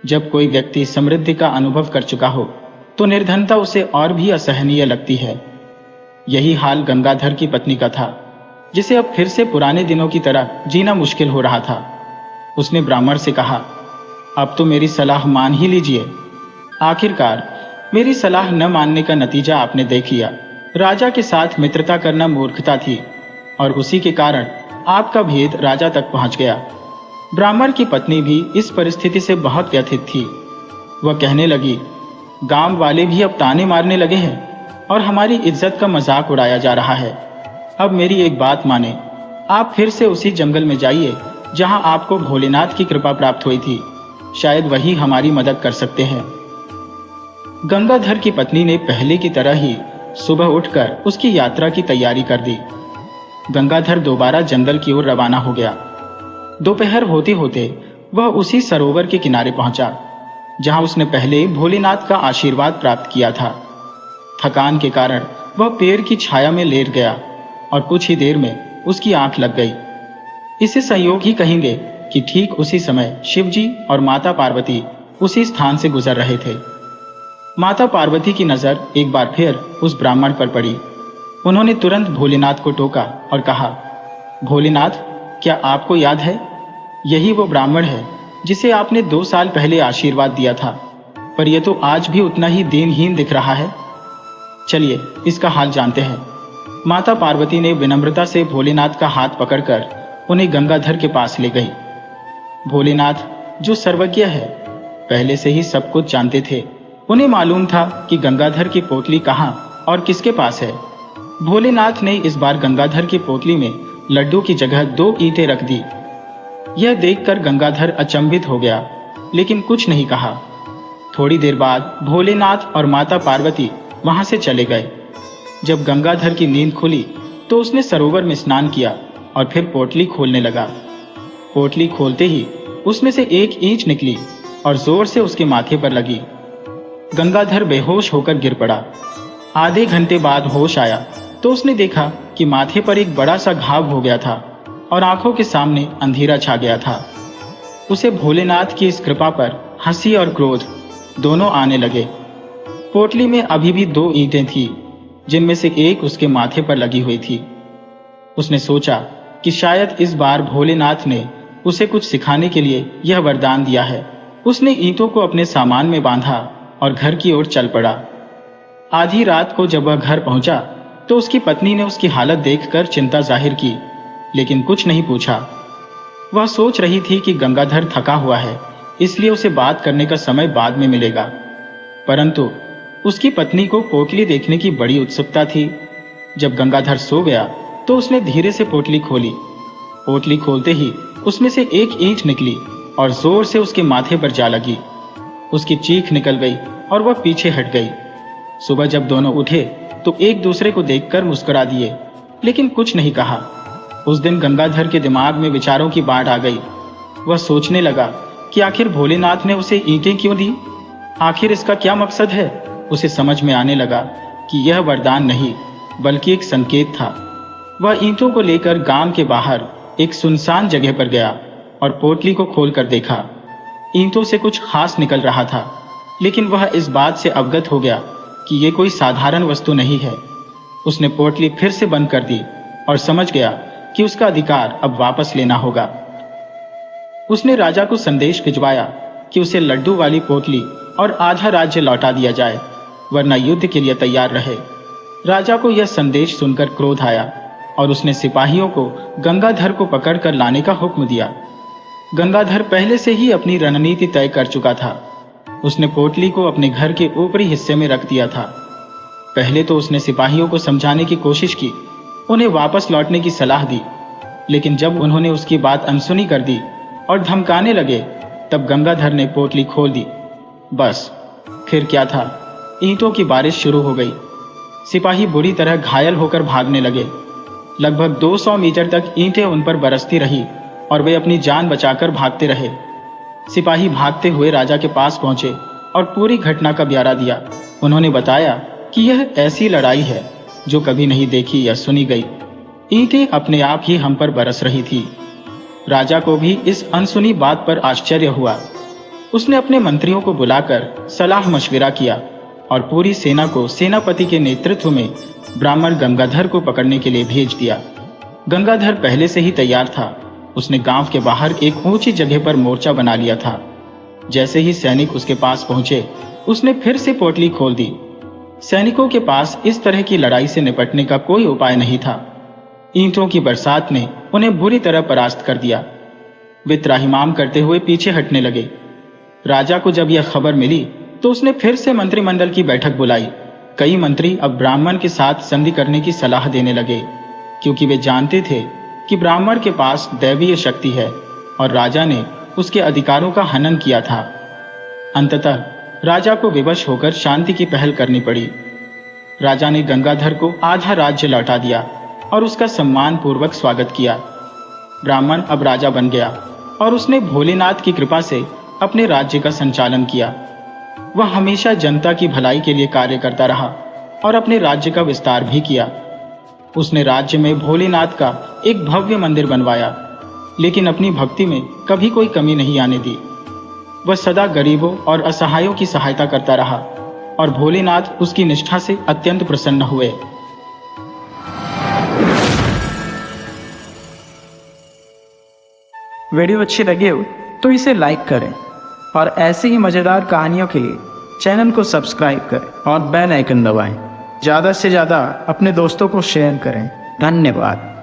Speaker 1: जब कोई व्यक्ति समृद्धि का अनुभव कर चुका हो तो निर्धनता उसे और भी असहनीय लगती है। यही हाल गंगाधर की पत्नी का था, जिसे अब फिर से पुराने दिनों की तरह जीना मुश्किल हो रहा था। उसने ब्राह्मण से कहा, अब तो मेरी सलाह मान ही लीजिए। आखिरकार मेरी सलाह न मानने का नतीजा आपने देख लिया। राजा के साथ मित्रता करना मूर्खता थी और उसी के कारण आपका भेद राजा तक पहुंच गया। ब्राह्मण की पत्नी भी इस परिस्थिति से बहुत व्यथित थी। वह कहने लगी, गांव वाले भी अब ताने मारने लगे हैं और हमारी इज्जत का मजाक उड़ाया जा रहा है। अब मेरी एक बात माने, आप फिर से उसी जंगल में जाइए जहां आपको भोलेनाथ की कृपा प्राप्त हुई थी। शायद वही हमारी मदद कर सकते हैं। गंगाधर की पत्नी ने पहले की तरह ही सुबह उठकर उसकी यात्रा की तैयारी कर दी। गंगाधर दोबारा जंगल की ओर रवाना हो गया। दोपहर होते होते वह उसी सरोवर के किनारे पहुंचा जहां उसने पहले भोलेनाथ का आशीर्वाद प्राप्त किया था। थकान के कारण वह पेड़ की छाया में लेट गया और कुछ ही देर में उसकी आंख लग गई। इसे संयोग ही कहेंगे कि ठीक उसी समय शिवजी और माता पार्वती उसी स्थान से गुजर रहे थे। माता पार्वती की नजर एक बार फिर उस ब्राह्मण पर पड़ी। उन्होंने तुरंत भोलेनाथ को टोका और कहा, भोलेनाथ, क्या आपको याद है, यही वो ब्राह्मण है जिसे आपने 2 साल पहले आशीर्वाद दिया था, पर यह तो आज भी उतना ही दीनहीन दिख रहा है। चलिए इसका हाल जानते हैं। माता पार्वती ने विनम्रता से भोलेनाथ का हाथ पकड़कर उन्हें गंगाधर के पास ले गई। भोलेनाथ, जो सर्वज्ञ है, पहले से ही सब कुछ जानते थे। उन्हें मालूम था कि गंगाधर की पोटली कहाँ और किसके पास है। भोलेनाथ ने इस बार गंगाधर की पोटली में लड्डू की जगह 2 ईंटें रख दी। यह देखकर गंगाधर अचंभित हो गया, लेकिन कुछ नहीं कहा। थोड़ी देर बाद भोलेनाथ और माता पार्वती वहां से चले गए। जब गंगाधर की नींद खुली तो उसने सरोवर में स्नान किया और फिर पोटली खोलने लगा। पोटली खोलते ही उसमें से एक ईंट निकली और जोर से उसके माथे पर लगी। गंगाधर बेहोश होकर गिर पड़ा। आधे घंटे बाद होश आया तो उसने देखा कि माथे पर एक बड़ा सा घाव हो गया था और आंखों के सामने अंधेरा छा गया था। उसे भोलेनाथ की इस कृपा पर हंसी और क्रोध दोनों आने लगे। पोटली में अभी भी 2 ईंटें थी, जिनमें से एक उसके माथे पर लगी हुई थी। उसने सोचा कि शायद इस बार भोलेनाथ ने उसे कुछ सिखाने के लिए यह वरदान दिया है। उसने ईंटों को अपने सामान में बांधा और घर की ओर चल पड़ा। आधी रात को जब वह घर पहुंचा तो उसकी पत्नी ने उसकी हालत देखकर चिंता जाहिर की, लेकिन कुछ नहीं पूछा। वह सोच रही थी कि गंगाधर थका हुआ है, इसलिए उसे बात करने का समय बाद में मिलेगा। परंतु उसकी पत्नी को पोटली देखने की बड़ी उत्सुकता थी। जब गंगाधर सो गया तो उसने धीरे से पोटली खोली। पोटली खोलते ही उसमें से एक ईंट निकली और जोर से उसके माथे पर जा लगी। उसकी चीख निकल गई और वह पीछे हट गई। सुबह जब दोनों उठे तो एक दूसरे को देखकर मुस्कुरा दिए, लेकिन कुछ नहीं कहा। उस दिन गंगाधर के दिमाग में विचारों की बाढ़ आ गई। वह सोचने लगा कि आखिर भोलेनाथ ने उसे ईंटें क्यों दी, आखिर इसका क्या मकसद है। उसे समझ में आने लगा कि यह वरदान नहीं बल्कि एक संकेत था। वह ईंटों को लेकर गांव के बाहर एक सुनसान जगह पर गया और पोटली को खोलकर देखा। ईंटों से कुछ खास निकल रहा था, लेकिन वह इस बात से अवगत हो गया कि यह कोई साधारण वस्तु नहीं है। उसने पोटली फिर से बंद कर दी और समझ गया कि उसका अधिकार अब वापस लेना होगा। उसने राजा को संदेश भिजवाया कि उसे लड्डू वाली पोटली और आधा राज्य लौटा दिया जाए, वरना युद्ध के लिए तैयार रहे। राजा को यह संदेश सुनकर क्रोध आया और उसने सिपाहियों को गंगाधर को पकड़कर लाने का हुक्म दिया। गंगाधर पहले से ही अपनी रणनीति तय कर चुका था। उसने पोटली को अपने घर के ऊपरी हिस्से में रख दिया था। पहले तो उसने सिपाहियों को समझाने की कोशिश की, उन्हें वापस लौटने की सलाह दी, लेकिन जब उन्होंने उसकी बात अनसुनी कर दी और धमकाने लगे, तब गंगाधर ने पोटली खोल दी। बस फिर क्या था, ईंटों की बारिश शुरू हो गई। सिपाही बुरी तरह घायल होकर भागने लगे। लगभग 200 मीटर तक ईंटें उन पर बरसती रही और वे अपनी जान बचाकर भागते रहे। सिपाही भागते हुए राजा के पास पहुंचे और पूरी घटना का ब्यौरा दिया। उन्होंने बताया कि यह ऐसी लड़ाई है जो कभी नहीं देखी या सुनी गई। ईंटें अपने आप ही हम पर बरस रही थी। राजा को भी इस अनसुनी बात पर आश्चर्य हुआ। उसने अपने मंत्रियों को बुलाकर सलाह मशविरा किया और पूरी सेना को सेनापति के नेतृत्व में ब्राह्मण गंगाधर को पकड़ने के लिए भेज दिया। गंगाधर पहले से ही तैयार था। उसने गांव के बाहर एक ऊंची जगह पर मोर्चा बना लिया था। जैसे ही सैनिक उसके पास पहुंचे, उसने फिर से पोटली खोल दी। सैनिकों के पास इस तरह की लड़ाई से निपटने का कोई उपाय नहीं था। ईंटों की बरसात ने उन्हें बुरी तरह परास्त कर दिया। वे त्राहिमाम करते हुए पीछे हटने लगे। राजा को जब यह खबर मिली तो उसने फिर से मंत्रिमंडल की बैठक बुलाई। कई मंत्री अब ब्राह्मण के साथ संधि करने की सलाह देने लगे, क्योंकि वे जानते थे कि ब्राह्मण के पास दैवीय शक्ति है और राजा ने उसके अधिकारों का हनन किया था। अंततः राजा को विवश होकर शांति की पहल करनी पड़ी। राजा ने गंगाधर को आधा राज्य लौटा दिया और उसका सम्मान पूर्वक स्वागत किया। ब्राह्मण अब राजा बन गया और उसने भोलेनाथ की कृपा से अपने राज्य का संचालन किया। वह हमेशा जनता की भलाई के लिए कार्य करता रहा और अपने राज्य का विस्तार भी किया। उसने राज्य में भोलेनाथ का एक भव्य मंदिर बनवाया, लेकिन अपनी भक्ति में कभी कोई कमी नहीं आने दी। वह सदा गरीबों और असहायों की सहायता करता रहा और भोलेनाथ उसकी निष्ठा से अत्यंत प्रसन्न हुए।
Speaker 2: वीडियो अच्छी लगी हो तो इसे लाइक करें और ऐसी ही मज़ेदार कहानियों के लिए चैनल को सब्सक्राइब करें और बेल आइकन दबाएं। ज़्यादा से ज़्यादा अपने दोस्तों को शेयर करें। धन्यवाद।